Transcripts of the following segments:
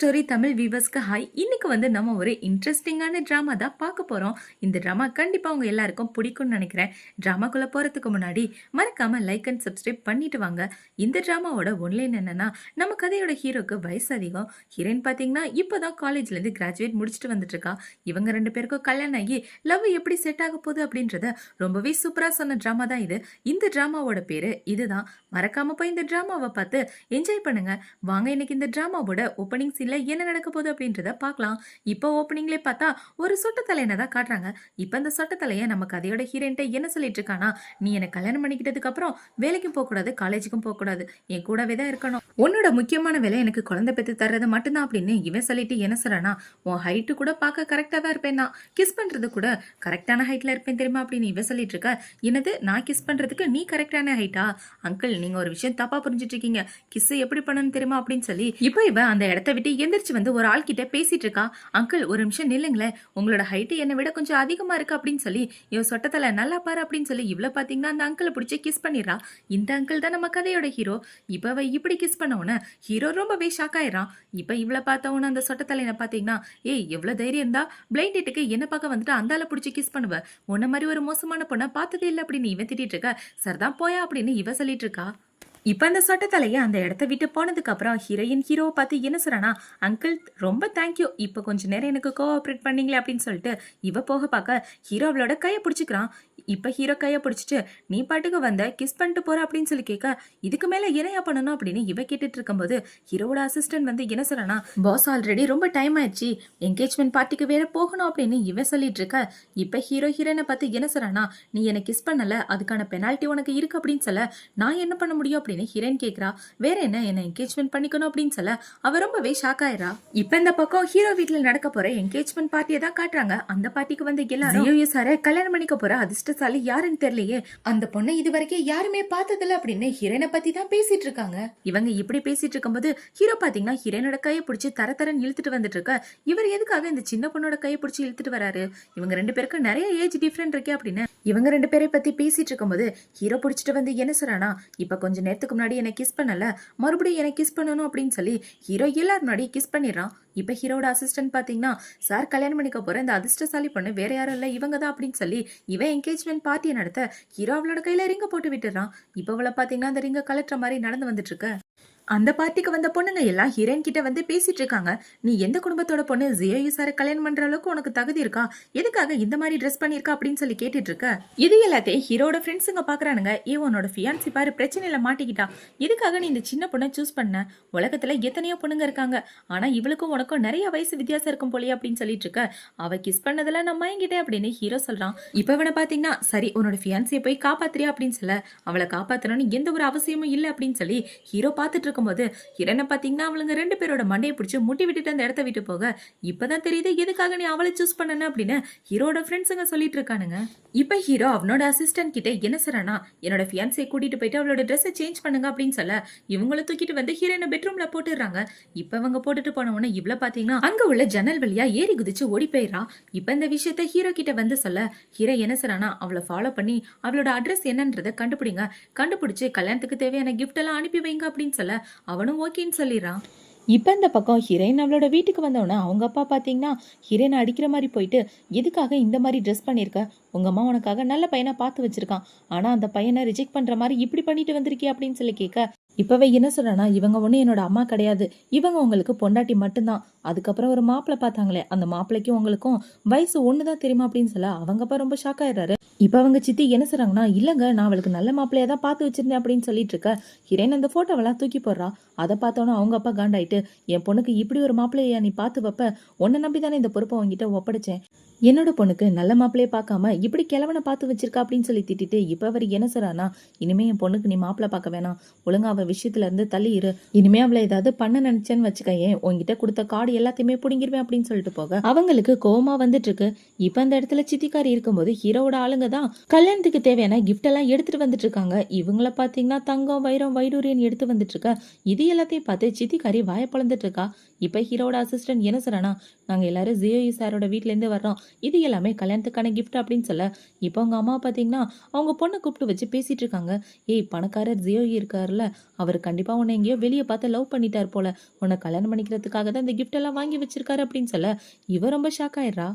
Story Tamil வியூவர்ஸ்க்கு hi. இன்னைக்கு வந்து நம்ம ஒரு இன்ட்ரெஸ்டிங்கான ட்ராமா தான் பார்க்க போறோம். இந்த ட்ராமா கண்டிப்பா உங்க எல்லாருக்கும் பிடிக்கும்னு நினைக்கிறேன். ட்ராமாக்குள்ள போறதுக்கு முன்னாடி மறக்காம லைக் அண்ட் சப்ஸ்கிரைப் பண்ணிட்டு வாங்க. இந்த ட்ராமாவோட ஒன்லைன் என்னன்னா, நம்ம கதையோட ஹீரோக்கு வயசு அதிகம். ஹீரோயின் பாத்தீங்கன்னா இப்பதான் காலேஜ்ல இருந்து கிராஜுவேட் முடிச்சுட்டு வந்துட்டு இருக்கா. இவங்க ரெண்டு பேருக்கும் கல்யாணம் ஆகி லவ் எப்படி செட் ஆக போகுது அப்படின்றத ரொம்பவே சூப்பரா சொன்ன ட்ராமா தான் இது. இந்த ட்ராமாவோட பேரு இதுதான். மறக்காம போய் இந்த ட்ராமாவை பார்த்து என்ஜாய் பண்ணுங்க. வாங்க இன்னைக்கு இந்த ட்ராமாவோட ஓப்பனிங் சீன்ல என்ன நடக்க போகுது அப்படின்றத பார்க்கலாம். இப்போ ஓப்பனிங்லேயே பார்த்தா ஒரு சொட்ட தலையனை தான் காட்டுறாங்க. இப்போ அந்த சொட்ட தலையை நம்ம கதையோட ஹீரோயின்ட்ட என்ன சொல்லிட்டு இருக்கானா, நீ என்னை கல்யாணம் பண்ணிக்கிட்டதுக்கு அப்புறம் வேலைக்கும் போகக்கூடாது, காலேஜுக்கும் போகக்கூடாது, என் கூடவே தான் இருக்கணும். உன்னோட முக்கியமான வேலை எனக்கு குழந்தை பெற்று தர்றது மட்டும்தான் அப்படின்னு இவன் சொல்லிட்டு என்ன சொல்றானா, உன் ஹைட்டு கூட பார்க்க கரெக்டா தான் இருப்பேன், நான் கிஸ் பண்றது கூட கரெக்டான ஹைட்ல இருப்பேன் தெரியுமா அப்படின்னு இவன் சொல்லிட்டு இருக்க. என்னது, நான் கிஸ் பண்றதுக்கு நீ கரெக்டான ஹைட்டா? அங்கிள், நீங்க ஒரு விஷயம் தப்பா புரிஞ்சிட்டு இருக்கீங்க. கிஸ் எப்படி பண்ணணும் தெரியுமா அப்படின்னு சொல்லி இப்போ இவ அந்த இடத்த விட்டு எந்திரிச்சு வந்து ஒரு ஆள் கிட்ட பேசிட்டு இருக்கா. அங்கிள், ஒரு நிமிஷம் நில்லுங்களேன், உங்களோட ஹைட்டு என்னை விட கொஞ்சம் அதிகமா இருக்கு அப்படின்னு சொல்லி இவ சொட்டத்தல நல்லா பாரு அப்படின்னு சொல்லி இவ்வளவு பாத்தீங்கன்னா அந்த அங்கிளை பிடிச்சி கிஸ் பண்ணிடுறா. இந்த அங்கிள் தான் நம்ம கதையோட ஹீரோ. இப்ப அவ இப்படி கிஸ் பண்ணவுன ஹீரோ ரொம்பவே ஷாக் ஆயிடுறான். இப்ப இவ்வளவு பார்த்தவன அந்த சொட்டத்தலைனை பாத்தீங்கன்னா, ஏய் எவ்வளவு தைரியம் இருந்தா பிளைண்ட் டேட்டுக்கு என்ன பார்க்க வந்துட்டு அந்த ஆளை பிடிச்சி கிஸ் பண்ணுவ, உன்ன மாதிரி ஒரு மோசமான பொண்ணை பார்த்ததே இல்லை அப்படின்னு இவன் திட்டிட்டு இருக்க. சரிதான் போயா அப்படின்னு இவ சொல்லிட்டு இருக்கா. இப்ப அந்த சொட்ட தலையை அந்த இடத்த விட்டு போனதுக்கு அப்புறம் ஹீரோவை பார்த்து என்ன சொல்றானா, அங்கிள் ரொம்ப தேங்க்யூ, இப்ப கொஞ்ச நேரம் எனக்கு கோஆபரேட் பண்ணீங்களே அப்படின்னு சொல்லிட்டு இவ போக பார்க்க ஹீரோ அவளோட கையை பிடிச்சிக்கிறான். இப்ப ஹீரோ கையை பிடிச்சிட்டு நீ பாட்டுக்கு வந்த கிஸ் பண்ணிட்டு போற அப்படின்னு சொல்லி கேட்க, இதுக்கு மேல என்னையா பண்ணணும் அப்படின்னு இவ கேட்டுட்டு இருக்கும்போது ஹீரோட அசிஸ்டன்ட் வந்து என்ன சொல்றானா, பாஸ் ஆல்ரெடி ரொம்ப டைம் ஆயிடுச்சு, என்கேஜ்மெண்ட் பார்ட்டிக்கு வேற போகணும் அப்படின்னு இவ சொல்லிட்டு இருக்க. இப்ப ஹீரோயினை பார்த்து என்ன சொல்றானா, நீ என்ன கிஸ் பண்ணல, அதுக்கான பெனால்ட்டி உனக்கு இருக்கு அப்படின்னு சொல்ல நான் என்ன பண்ண முடியும் அப்படின்னு ஹீரோயின் கேக்குறா. வேற என்ன என்கேஜ்மெண்ட் பண்ணிக்கணும் அப்படின்னு சொல்ல அவ ரொம்பவே ஷாக் ஆயிரா. இப்ப இந்த பக்கம் ஹீரோ வீட்டுல நடக்க போற என்கேஜ்மெண்ட் பார்ட்டியை தான் காட்டுறாங்க. அந்த பார்ட்டிக்கு வந்து எல்லாரும் சார கல்யாணம் பண்ணிக்க போற அதிர்ஷ்டசாலி யாருன்னு தெரியலையே, அந்த பொண்ணை இது வரைக்கும் யாருமே பார்த்ததில்ல அப்படின்னு ஹீரோயினை பத்தி தான் பேசிட்டு இருக்காங்க. இவங்க இப்படி பேசிட்டு இருக்கும்போது ஹீரோ பாத்தீங்கன்னா ஹீரோயினோட கையை பிடிச்சி தரன்னு இழுத்துட்டு வந்துட்டு இருக்க. இவர் எதுக்காக இந்த சின்ன பொண்ணோட கையை பிடிச்சி இழுத்துட்டு வராரு, இவங்க ரெண்டு பேருக்கு நிறைய ஏஜ் டிஃபரெண்ட் இருக்கே அப்படின்னு இவங்க ரெண்டு பேரை பத்தி பேசிட்டு இருக்கும்போது ஹீரோ பிடிச்சிட்டு வந்து என்ன சொல்றானா, இப்ப கொஞ்ச நேரத்துக்கு முன்னாடி எனக்கு கிஸ் பண்ணல, மறுபடியும் எனக்கு கிஸ் பண்ணணும் அப்படின்னு சொல்லி ஹீரோ எல்லாரும் முன்னாடி கிஸ் பண்ணிடுறான். இப்ப ஹீரோட அசிஸ்டன்ட் பாத்தீங்கன்னா, சார் கல்யாணம் பண்ணிக்க போற இந்த அதிர்ஷ்டசாலி பொண்ணு வேற யாரும் இல்ல, இவங்க தான் அப்படின்னு சொல்லி இவன் என்கேஜ்மெண்ட் பார்ட்டியை நடத்த ஹீரோ அவளோட கையில ரிங்க போட்டு விட்டுறான். இப்ப அவளை பாத்தீங்கன்னா அந்த ரிங்க கலெக்டர் மாதிரி நடந்து வந்துட்டு இருக்க. அந்த பார்ட்டிக்கு வந்த பொண்ணுங்க எல்லாம் ஹீரோயின் கிட்ட வந்து பேசிட்டு இருக்காங்க. நீ எந்த குடும்பத்தோட பொண்ணு, ஜியோயு சார கல்யாணம் பண்ற அளவுக்கு உனக்கு தகுதி இருக்கா, எதுக்காக இந்த மாதிரி ட்ரெஸ் பண்ணிருக்கா அப்படின்னு சொல்லி கேட்டுட்டு இருக்க. இது எல்லாத்தையும் ஹீரோட ஃப்ரெண்ட்ஸுங்க பாக்குறானுங்க. உன்னோட ஃபியான்சி பாரு பிரச்சனையில மாட்டிக்கிட்டா, இதுக்காக நீ இந்த சின்ன பொண்ணை சூஸ் பண்ண, உலகத்துல எத்தனையோ பொண்ணுங்க இருக்காங்க, ஆனா இவளுக்கும் உனக்கும் நிறைய வயசு வித்தியாசம் இருக்கும் போலியே அப்படின்னு சொல்லிட்டு இருக்க. அவ கிஸ் பண்ணதுல நான் மயங்கிட்டேன் அப்படின்னு ஹீரோ சொல்றான். இப்ப இவனை பாத்தீங்கன்னா, சரி உன்னோட ஃபியான்சியை போய் காப்பாத்துறியா அப்படின்னு சொல்ல, அவளை காப்பாத்தணும்னு எந்த ஒரு அவசியமும் இல்லை அப்படின்னு சொல்லி ஹீரோ பாத்துட்டு இருக்கும்போது ஹீரோனை பாத்தீங்கன்னா அவளுங்க ரெண்டு பேரோட மண்டையை பிடிச்சி முட்டி விட்டுட்டு அந்த இடத்த விட்டு போக, இப்பதான் தெரியுது எதுக்காக நீ அவளை சூஸ் பண்ணன அப்படின்னு ஹீரோட ஃப்ரெண்ட்ஸுங்க சொல்லிட்டு இருக்கானுங்க. இப்ப ஹீரோ அவனோட அசிஸ்டன்ட் கிட்ட என்ன சொல்றானா, என்னோட ஃபியான்சியை கூட்டிட்டு போயிட்டு அவளோட ட்ரெஸ்ஸை சேஞ்ச் பண்ணுங்க அப்படின்னு சொல்ல இவங்களை தூக்கிட்டு வந்து ஹீரோனை பெட்ரூம்ல போட்டுடுறாங்க. இப்ப இவங்க போட்டுட்டு போனவொன்னு இவ்வளவு பாத்தீங்கன்னா அங்க உள்ள ஜன்னல் வழியா ஏறி குதிச்சு ஓடி போயிடறான். இப்ப இந்த விஷயத்த ஹீரோ கிட்ட வந்து சொல்ல ஹீரோ என்ன சொல்றானா, அவளை ஃபாலோ பண்ணி அவளோட அட்ரஸ் என்னன்றதை கண்டுபிடிங்க, கண்டுபிடிச்சு கல்யாணத்துக்கு தேவையான கிஃப்ட் எல்லாம் அனுப்பி வைங்க அப்படின்னு சொல்ல அவனும் ஓகேன்னு சொல்லிடுறான். இப்ப இந்த பக்கம் ஹீரோயின் அவளோட வீட்டுக்கு வந்தவொடனே அவங்க அப்பா பாத்தீங்கன்னா ஹீரோயினை அடிக்கிற மாதிரி போயிட்டு, எதுக்காக இந்த மாதிரி ட்ரெஸ் பண்ணிருக்க, உங்க அம்மா உனக்காக நல்ல பையனை பார்த்து வச்சிருக்கான், ஆனா அந்த பையனை ரிஜெக்ட் பண்ற மாதிரி இப்படி பண்ணிட்டு வந்திருக்கிய அப்படின்னு சொல்லி கேட்க, இப்பவே என்ன சொல்றேன்னா, இவங்க ஒண்ணு என்னோட அம்மா கிடையாது, இவங்க உங்களுக்கு பொண்டாட்டி மட்டும்தான், அதுக்கப்புறம் ஒரு மாப்பிள்ளை பார்த்தாங்களே அந்த மாப்பிள்ளைக்கும் உங்களுக்கும் வயசு ஒண்ணுதான் தெரியுமா அப்படின்னு சொல்ல அவங்க அப்பா ரொம்ப ஷாக் ஆயிடுறாரு. இப்ப அவங்க சித்தி என்ன சொல்றாங்கன்னா, இல்லங்க நான் அவளுக்கு நல்ல மாப்பிள்ளையா தான் பார்த்து வச்சிருந்தேன் அப்படின்னு சொல்லிட்டு இருக்க. ஹீரோயின் அந்த போட்டோவெல்லாம் தூக்கி போடுறா. அதை பார்த்தோன்னா அவங்க அப்பா காண்டாயிட்டு, என் பொண்ணுக்கு இப்படி ஒரு மாப்பிள்ளையா நீ பார்த்து வைப்ப, உன்னை நம்பிதானே இந்த பொறுப்பை உங்ககிட்ட ஒப்படைச்சேன், என்னோட பொண்ணுக்கு நல்ல மாப்பிள்ளையை பார்க்காம இப்படி கிழவனை பார்த்து வச்சிருக்கா அப்படின்னு சொல்லி திட்டிட்டு இப்ப அவர் என்ன சொல்றானா, இனிமே என் பொண்ணுக்கு நீ மாப்பிள்ளை பார்க்க வேணாம், ஒழுங்கா அவ விஷயத்துல இருந்து தள்ளி இரு, இனிமே அவளை ஏதாவது பண்ண நினைச்சேன்னு வச்சுக்கேன், உங்ககிட்ட கொடுத்த கார்டு எல்லாத்தையுமே புடுங்கிருவேன் அப்படின்னு சொல்லிட்டு போக அவங்களுக்கு கோவமா வந்துட்டு இருக்கு. இப்ப அந்த இடத்துல சித்திக்காரி இருக்கும்போது ஹீரோவோட ஆளுங்க தான் கல்யாணத்துக்கு தேவையான கிஃப்ட் எல்லாம் எடுத்துட்டு வந்துட்டு இருக்காங்க. இவங்கள பாத்தீங்கன்னா தங்கம் வைரம் வைடூரியன் எடுத்து வந்துட்டு இருக்க. இது எல்லாத்தையும் பார்த்து சித்திக்காரி வாய பொழந்துட்டு இருக்கா. இப்ப ஹீரோட அசிஸ்டன்ட் என்ன சொல்றானா, நாங்க எல்லாரும் ஜியோயு சாரோட வீட்ல இருந்து வர்றோம், இது எல்லாமே கல்யாணத்துக்கான கிஃப்ட் அப்படின்னு சொல்ல இப்போ அவங்க அம்மா பாத்தீங்கன்னா அவங்க பொண்ணை கூப்பிட்டு வச்சு பேசிட்டு இருக்காங்க. ஏய் பணக்காரர் ஜியோயு இருக்காருல்ல, அவர் கண்டிப்பா உன்னை எங்கேயோ வெளியே பார்த்து லவ் பண்ணிட்டார் போல, உன்னை கல்யாணம் பண்ணிக்கிறதுக்காக தான் இந்த கிஃப்ட் எல்லாம் வாங்கி வச்சிருக்காரு அப்படின்னு சொல்ல இவ ரொம்ப ஷாக் ஆயிடுறா.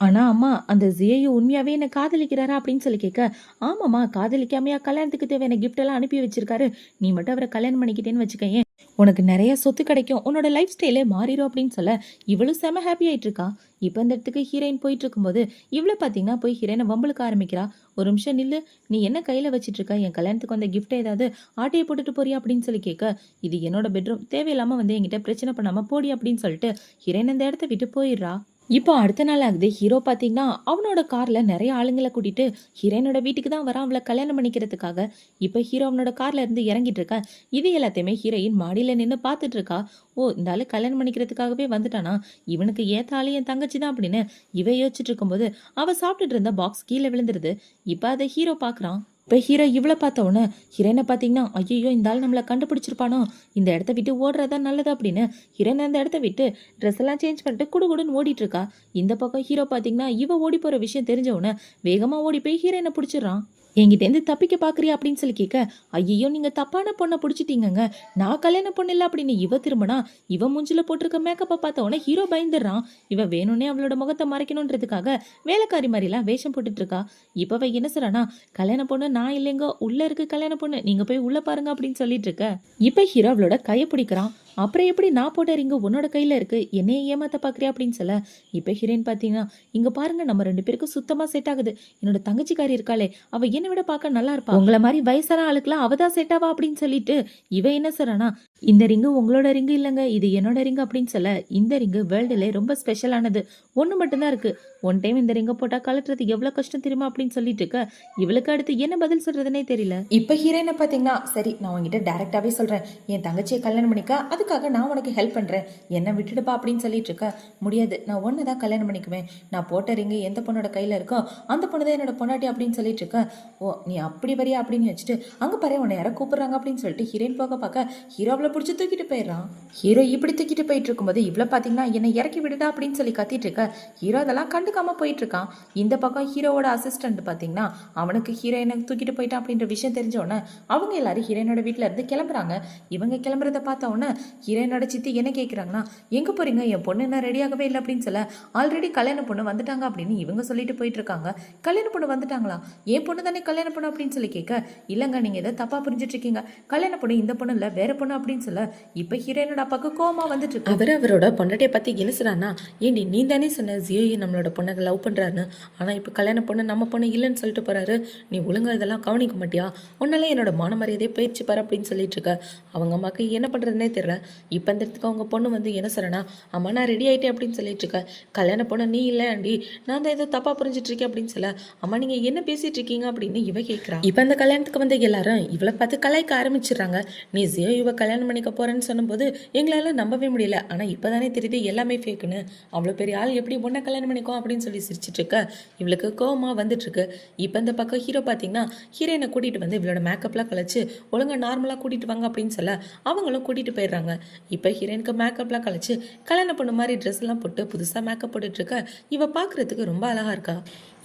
ஆனா அம்மா அந்த ஜியையு உண்மையாவே என்ன காதலிக்கிறாரா அப்படின்னு சொல்லி கேட்க, ஆமாம்மா காதலிக்காமையா கல்யாணத்துக்கு தேவையான கிஃப்ட் எல்லாம் அனுப்பி வச்சிருக்காரு. நீ மட்டும் அவரை கல்யாணம் பண்ணிக்கிட்டேன்னு வச்சுக்கயேன், உனக்கு நிறைய சொத்து கிடைக்கும், உன்னோட லைஃப் ஸ்டைலே மாறிடும் அப்படின்னு சொல்ல இவளும் செம ஹாப்பி ஆயிட்டு இருக்கா. இப்போ இந்த இடத்துக்கு ஹீரோயின் போயிட்டு இருக்கும்போது இவ்வளோ பார்த்தீங்கன்னா போய் ஹீரோயினை வம்பளுக்க ஆரம்பிக்கிறா. ஒரு நிமிஷம் நில்லு, நீ என்ன கையில் வச்சிட்டு இருக்க, என் கல்யாணத்துக்கு வந்த கிஃப்ட் ஏதாவது ஆட்டையை போட்டுட்டு போறியா அப்படின்னு சொல்லி கேட்க, இது என்னோட பெட்ரூம், தேவையில்லாம வந்து என்கிட்ட பிரச்சனை பண்ணாம போடி அப்படின்னு சொல்லிட்டு ஹீரோயின் அந்த இடத்த விட்டு போயிடுறா. இப்போ அடுத்த நாள் ஆகுது. ஹீரோ பார்த்தீங்கன்னா அவனோட கார்ல நிறைய ஆளுங்களை கூட்டிட்டு ஹீரோயினோட வீட்டுக்கு தான் வரான் அவளை கல்யாணம் பண்ணிக்கிறதுக்காக. இப்போ ஹீரோ அவனோட கார்ல இருந்து இறங்கிட்டு இருக்கா. இது எல்லாத்தையுமே ஹீரோயின் மாடியில நின்று பார்த்துட்டு இருக்கா. ஓ இந்த ஆளு கல்யாணம் பண்ணிக்கிறதுக்காகவே வந்துட்டானா, இவனுக்கு ஏத்த ஆளு என் தங்கச்சி தான் அப்படின்னு இவ யோசிச்சுட்டு இருக்கும்போது அவ சாப்பிட்டுட்டு இருந்த பாக்ஸ் கீழே விழுந்துருது. இப்போ அதை ஹீரோ பார்க்குறான். இப்போ ஹீரோ இவ்வளோ பார்த்த உடனே ஹீரோயினை பார்த்தீங்கன்னா ஐயோ இந்த ஆள் நம்மளை கண்டுபிடிச்சிருப்பானோ, இந்த இடத்த விட்டு ஓடுறதா நல்லது அப்படின்னு ஹீரோயின் அந்த இடத்த விட்டு ட்ரெஸ் எல்லாம் சேஞ்ச் பண்ணிட்டு குடுகுடுன்னு ஓடிட்டு இருக்கா. இந்த பக்கம் ஹீரோ பார்த்தீங்கன்னா இவ ஓடி போகிற விஷயம் தெரிஞ்ச உடனே வேகமாக ஓடி போய் ஹீரோயினை பிடிச்சிடறான். என்கிட்டேருந்து தப்பிக்க பார்க்குறியா அப்படின்னு சொல்லி கேட்க, ஐயோ நீங்கள் தப்பான பொண்ணை பிடிச்சிட்டீங்கங்க, நான் கல்யாண பொண்ணு இல்லை அப்படின்னு இவ திரும்பினா இவ மூஞ்சில போட்டிருக்க மேக்கப்பை பார்த்த உடனே ஹீரோ பயந்துடுறான். இவ வேணும்னே அவளோட முகத்தை மறைக்கணுன்றதுக்காக வேலைக்காரி மாதிரிலாம் வேஷம் போட்டுட்டு இருக்கா. இப்போ அவ என்ன சொல்றானா, கல்யாண பொண்ணு நான் இல்லைங்க, உள்ள இருக்கு கல்யாண பொண்ணு, நீங்க போய் உள்ள பாருங்க அப்படின்னு சொல்லிட்டு இருக்க. இப்போ ஹீரோ அவளோட கையை பிடிக்கிறான். அப்புறம் எப்படி நான் போட்ட ரிங்கு உன்னோட கையில் இருக்கு, என்னைய ஏமாத்த பார்க்குறியா அப்படின்னு சொல்ல இப்போ ஹீரோயின் பார்த்தீங்கன்னா இங்கே பாருங்க நம்ம ரெண்டு பேருக்கும் சுத்தமாக செட் ஆகுது, என்னோட தங்கச்சிக்காரி இருக்காளே அவ என்னை விட பார்க்க நல்லா இருப்பா, உங்களை மாதிரி வயசான ஆளுக்குலாம் அவதான் செட் ஆவா அப்படின்னு சொல்லிட்டு இவ என்ன சொல்றானா, இந்த ரிங்கு உங்களோட ரிங்கு இல்லைங்க, இது என்னோட ரிங்கு அப்படின்னு சொல்ல இந்த ரிங்கு வேர்ல்டுல ரொம்ப ஸ்பெஷலானது, ஒன்று மட்டும்தான் இருக்கு, ஒன் டைம் இந்த ரிங்கை போட்டால் கலட்டுறது எவ்வளோ கஷ்டம் தெரியுமா அப்படின்னு சொல்லிட்டு இருக்க. இவளுக்கு அடுத்து என்ன பதில் சொல்றதுனே தெரியல. இப்போ ஹீரோயினை பார்த்தீங்கன்னா சரி நான் உங்ககிட்ட டேரக்டாவே சொல்றேன், என் தங்கச்சியை கல்யாணம் பண்ணிக்க, அதுக்காக நான் உனக்கு ஹெல்ப் பண்றேன், என்ன விட்டுடுப்பா அப்படின்னு சொல்லிட்டு இருக்க. முடியாது, நான் ஒன்று தான் கல்யாணம் பண்ணிக்குவேன், நான் போட்ட ரிங்கு எந்த பொண்ணோட கையில இருக்கோ அந்த பொண்ணு தான் என்னோட பொண்டாட்டி அப்படின்னு சொல்லிட்டு இருக்க. ஓ நீ அப்படி வரியா அப்படின்னு வச்சுட்டு அங்கே பாரு உன்னை யாரோ கூப்பிடுறாங்க அப்படின்னு சொல்லிட்டு ஹீரோயின் போக பார்க்க ஹீரோ அவளை பிடிச்சி தூக்கிட்டு போயிடுறான். ஹீரோ இப்படி தூக்கிட்டு போயிட்டு இருக்கும்போது இவ்வளோ பார்த்தீங்கன்னா என்னை இறக்கி விடுதா அப்படின்னு சொல்லி கத்திட்டு இருக்க. ஹீரோ அதெல்லாம் கண்டுக்காம போயிட்டு இருக்கான். இந்த பக்கம் ஹீரோவோட அசிஸ்டன்ட் பார்த்தீங்கன்னா அவனுக்கு ஹீரோயினை தூக்கிட்டு போயிட்டான் அப்படின்ற விஷயம் தெரிஞ்ச உடனே அவங்க எல்லாரும் ஹீரோயினோட வீட்டில இருந்து கிளம்புறாங்க. இவங்க கிளம்புறத பார்த்த உடனே ஹீரோயினோட சித்தி என்ன கேட்குறாங்கன்னா, எங்க போறீங்க, என் பொண்ணு என்ன ரெடியாகவே இல்லை அப்படின்னு சொல்ல ஆல்ரெடி கல்யாண பொண்ணு வந்துட்டாங்க அப்படின்னு இவங்க சொல்லிட்டு போயிட்டு இருக்காங்க. கல்யாண பொண்ணு வந்துட்டாங்களா, என் பொண்ணு தானே கல்யாண பொண்ணு அப்படின்னு சொல்லி கேட்க, இல்லைங்க நீங்க எதை தப்பா புரிஞ்சுட்டு இருக்கீங்க, கல்யாண பொண்ணு இந்த பொண்ணு இல்லை வேற பொண்ணு அப்படின்னு சொல்ல இப்போ ஹீரோயினோட அப்பாவுக்கு கோவமா வந்துட்டு இருக்கு. அவரோட பொண்டாட்டியை பத்தி என்ன சொல்றானா, ஏண்டி நீ தானே சொன்ன ஜியோ நம்மளோட பொண்ணை லவ் பண்றாருன்னு, ஆனா இப்போ கல்யாண பொண்ணு நம்ம பொண்ணு இல்லைன்னு சொல்லிட்டு போறாரு, நீ ஒழுங்கா இதெல்லாம் கவனிக்க மாட்டியா, உன்னால என்னோட மான மரியாதையை பயிற்சி பாரு அப்படின்னு சொல்லிட்டு இருக்க. அவங்க அம்மாக்கு என்ன பண்றதுனே தெரியல. இப்போ இந்த இடத்துக்கு அவங்க பொண்ணு வந்து என்ன சொல்றனா, அம்மா நான் ரெடி ஆயிட்டேன் அப்படின்னு சொல்லிட்டு இருக்க, கல்யாண பொண்ணு நீ இல்லை ஆண்டி, நான் தான் ஏதோ தப்பா புரிஞ்சிட்டு இருக்கேன் அப்படின்னு சொல்ல, அம்மா நீங்க என்ன பேசிட்டு இருக்கீங்க அப்படின்னு இவ கேட்கிறா. இப்போ அந்த கல்யாணத்துக்கு வந்து எல்லாரும் இவளை பார்த்து கலாய்க்க ஆரம்பிச்சிடுறாங்க. நீ ஜியோ இவ கல்யாணம் பண்ணிக்க போறேன்னு சொன்னபோது எங்களால நம்பவே முடியல, ஆனா இப்பதானே தெரியுது எல்லாமே ஃபேக்குன்னு, அவ்வளோ பெரிய ஆள் எப்படி பொண்ணை கல்யாணம் பண்ணிக்கோ அப்படின்னு சொல்லி சிரிச்சிட்டு இருக்க. இவளுக்கு கோவமா வந்துட்டு இருக்கு. இப்போ இந்த பக்கம் ஹீரோ பார்த்தீங்கன்னா ஹீரோயினை கூட்டிட்டு வந்து இவளோட மேக்கப்லாம் கழிச்சு ஒழுங்கா நார்மலாக கூட்டிட்டு வாங்க அப்படின்னு சொல்ல அவங்களும் கூட்டிட்டு போயிடுறாங்க. இப்போ ஹீரோயினுக்கு மேக்கப்லாம் கழிச்சு கல்யாண பொண்ணு மாதிரி ட்ரெஸ் எல்லாம் போட்டு புதுசாக மேக்கப் போட்டுட்டு இருக்க. இவ பார்க்கறதுக்கு ரொம்ப அழகா இருக்கா.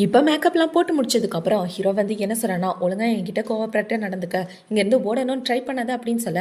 இப்போ மேக்கப்லாம் போட்டு முடிச்சதுக்கப்புறம் ஹீரோ வந்து என்ன சொல்றானா, ஒழுங்கா என்கிட்ட கோவப்பட்டு நடந்துக்க, இங்கேருந்து ஓடணும்னு ட்ரை பண்ணாத அப்படின்னு சொல்ல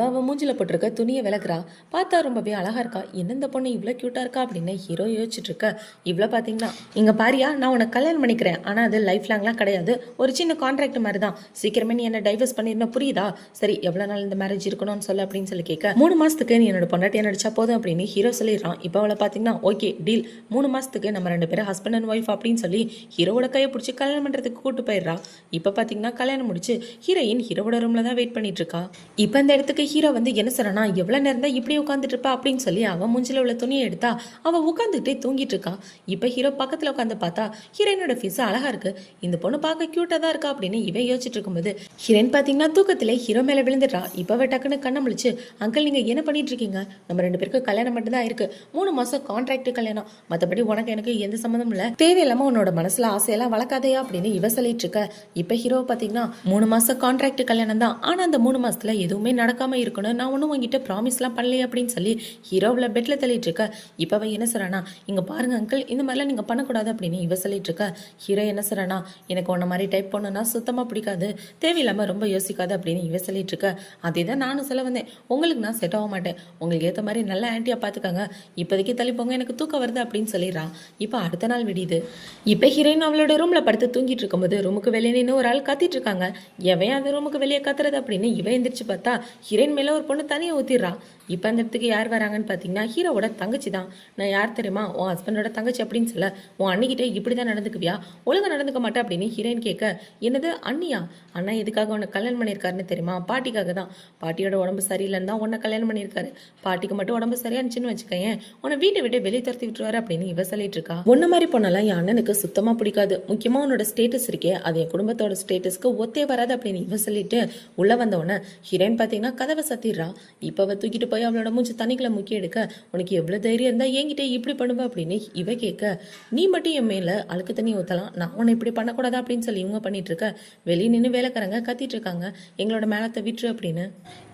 அவ மூஞ்சில போட்டிருக்க துணியை விளக்குறா. பார்த்தா ரொம்பவே அழகா இருக்கா. என்ன இந்த பொண்ணு இவ்வளோ க்யூட்டா இருக்கா அப்படின்னு ஹீரோ யோசிச்சுட்டு இருக்க. இவ்வளோ பார்த்தீங்கன்னா இங்க பாரியா நான் உனக்கு கல்யாணம் பண்ணிக்கிறேன், ஆனால் அது லைஃப் லாங்லாம் கிடையாது, ஒரு சின்ன கான்ட்ராக்ட் மாதிரி தான், சீக்கிரமே நீ என்ன டைவர்ஸ் பண்ணிருந்தா புரியுதா, சரி எவ்வளோ நாள் இந்த மேரேஜ் இருக்கணும்னு சொல்ல அப்படின்னு சொல்லி கேட்க 3 மாசத்துக்கு நீ என்னோட பொண்டாட்டியை நடிச்சா போதும் அப்படின்னு ஹீரோ சொல்லிடுறான். இப்போ அவளை பார்த்தீங்கன்னா ஓகே டீல், 3 மாசத்துக்கு நம்ம 2 பேரும் ஹஸ்பண்ட் அண்ட் ஒய்ஃப் அப்படின்னு சொல்லி ஹீரோவோட கையை பிடிச்சி கல்யாணம் பண்றதுக்கு கூட்டு போயிடுறா. இப்போ பார்த்தீங்கன்னா கல்யாணம் முடிச்சு ஹீரோயின் ஹீரோவோட ரூம்ல தான் வெயிட் பண்ணிட்டு இருக்கா. இப்போ இந்த இடத்துக்கு ஹீரோ வந்து என்ன சொல்றானா, எவ்வளோ நேரம் தான் இப்படி உட்காந்துட்டு இருப்பா அப்படின்னு சொல்லி அவன் மூஞ்சில உள்ள துணியை எடுத்தா அவள் உட்காந்துக்கிட்டே தூங்கிட்டு இருக்கா. இப்போ ஹீரோ பக்கத்தில் உட்காந்து பார்த்தா ஹீரோயினோட ஃபேஸ் அழகா இருக்கு, இந்த பொண்ணு பார்க்க க்யூட்டாக தான் இருக்கா அப்படின்னு இவன் யோசிச்சுட்டு இருக்கும்போது ஹீரோயின் பார்த்தீங்கன்னா தூக்கத்திலே ஹீரோ மேலே விழுந்துடுறா. இப்போ டக்குன்னு கண்ணை முழிச்சு அங்கிள் நீங்க என்ன பண்ணிட்டு இருக்கீங்க? நம்ம 2 பேருக்கு கல்யாணம் மட்டும் தான் இருக்கு. 3 மாசம் கான்ட்ராக்ட் கல்யாணம். மத்தபடி உனக்கு எனக்கு எந்த சம்மந்தமும் இல்ல. தேவையில்லாம உன்னோட மனசுல ஆசையெல்லாம் வளர்க்காதையா அப்படின்னு இவ சொல்லிட்டு இருக்க. இப்ப ஹீரோ பாத்தீங்கன்னா 3 மாசம் கான்ட்ராக்ட் கல்யாணம் தான். ஆனா அந்த 3 மாசத்துல எதுவுமே நடக்காம இருக்கணும். நான் ஒன்னும் உங்ககிட்ட ப்ராமிஸ்லாம் பண்ணலையே அப்படின்னு சொல்லி ஹீரோவில் பெட்ல தள்ளிட்டு இருக்க. இப்ப அவ என்ன சொல்றானா, இங்க பாருங்க அங்கிள், இந்த மாதிரிலாம் நீங்க பண்ணக்கூடாது அப்படின்னு இவ சொல்லிட்டு இருக்க. ஹீரோ என்ன சொல்றானா, எனக்கு உன்ன மாதிரி டைப் பொண்ணுன்னா சுத்தமா பிடிக்காது, தேவையில்லாம ரொம்ப யோசிக்காது அப்படின்னு இவ சொல்லிட்டு இருக்க. அதே தான் நானும் சொல்ல வந்தேன். உங்களுக்கு நான் செட் ஆக மாட்டேன், உங்களுக்கு ஏற்ற மாதிரி நல்ல ஆன்ட்டியா பார்த்துக்கங்க, இப்போதைக்கு தள்ளி போங்க, எனக்கு தூக்கம் வருது அப்படின்னு சொல்லிடுறான். இப்போ அடுத்த நாள் விடியுது. இப்போ ஹீரோயின் அவளோட ரூம்ல படுத்து தூங்கிட்டு இருக்கும்போது ரூமுக்கு வெளியே நின்று ஒரு ஆள் கத்திட்டு இருக்காங்க. எவன் அந்த ரூமுக்கு வெளியே கத்துறது அப்படின்னு இவன் எந்திரிச்சு பார்த்தா ஹீரோயின் மேல ஒரு பொண்ணு தனியை ஊத்திடுறா. இப்போ அந்த இடத்துக்கு யார் வராங்கன்னு பார்த்தீங்கன்னா ஹீரோவோட தங்கச்சி தான். நான் யார் தெரியுமா, உன் ஹஸ்பண்டோட தங்கச்சி அப்படின்னு சொல்ல, உன் அண்ணிக்கிட்ட இப்படி தான் நடந்துக்குவியா, ஒழுங்காக நடந்துக்க மாட்டேன் அப்படின்னு ஹீரோயின் கேட்க, என்னது அண்ணியா? அண்ணா எதுக்காக உன்னை கல்யாணம் பண்ணியிருக்காருன்னு தெரியுமா? பாட்டிக்காக தான். பாட்டியோட உடம்பு சரியில்லைன்னு தான் உன்னை கல்யாணம் பண்ணியிருக்காரு. பாட்டிக்கு மட்டும் உடம்பு சரியானுச்சுன்னு வச்சுக்கேன், உன்னை வீட்டை விட்டு வெளியே துரத்தி விட்டுருவாரு அப்படின்னு இவ சொல்லிட்டு இருக்கா. உன்ன மாதிரி பொண்ணெல்லாம் என் அண்ணனுக்கு சுத்தமா பிடிக்காது, முக்கியமா உன்னோட ஸ்டேட்டஸ் இருக்கே அது என் குடும்பத்தோட ஸ்டேட்டஸ்க்கு ஒத்தே வராது அப்படின்னு இவ சொல்லிட்டு உள்ள வந்தவொடனே ஹீரோயின் பார்த்தீங்கன்னா கதவை சத்திடுறா. இப்போ அவ தூக்கிட்டு போய் அவளோட மூச்சு தண்ணிக்குள்ள முக்கி எடுக்க, உனக்கு எவ்வளவு தைரியம் இருந்தா என்கிட்ட இப்படி பண்ணுவ அப்படின்னு இவ கேட்க, நீ மட்டும் என் மேல அழுக்கு தண்ணி ஊத்தலாம், நான் உன்னை இப்படி பண்ணக்கூடாதா அப்படின்னு சொல்லி இவங்க பண்ணிட்டு இருக்க. வெளியே நின்று வேலைக்காரங்க கத்திட்டு இருக்காங்க, எங்களோட மேலத்தை விட்டுரு அப்படின்னு.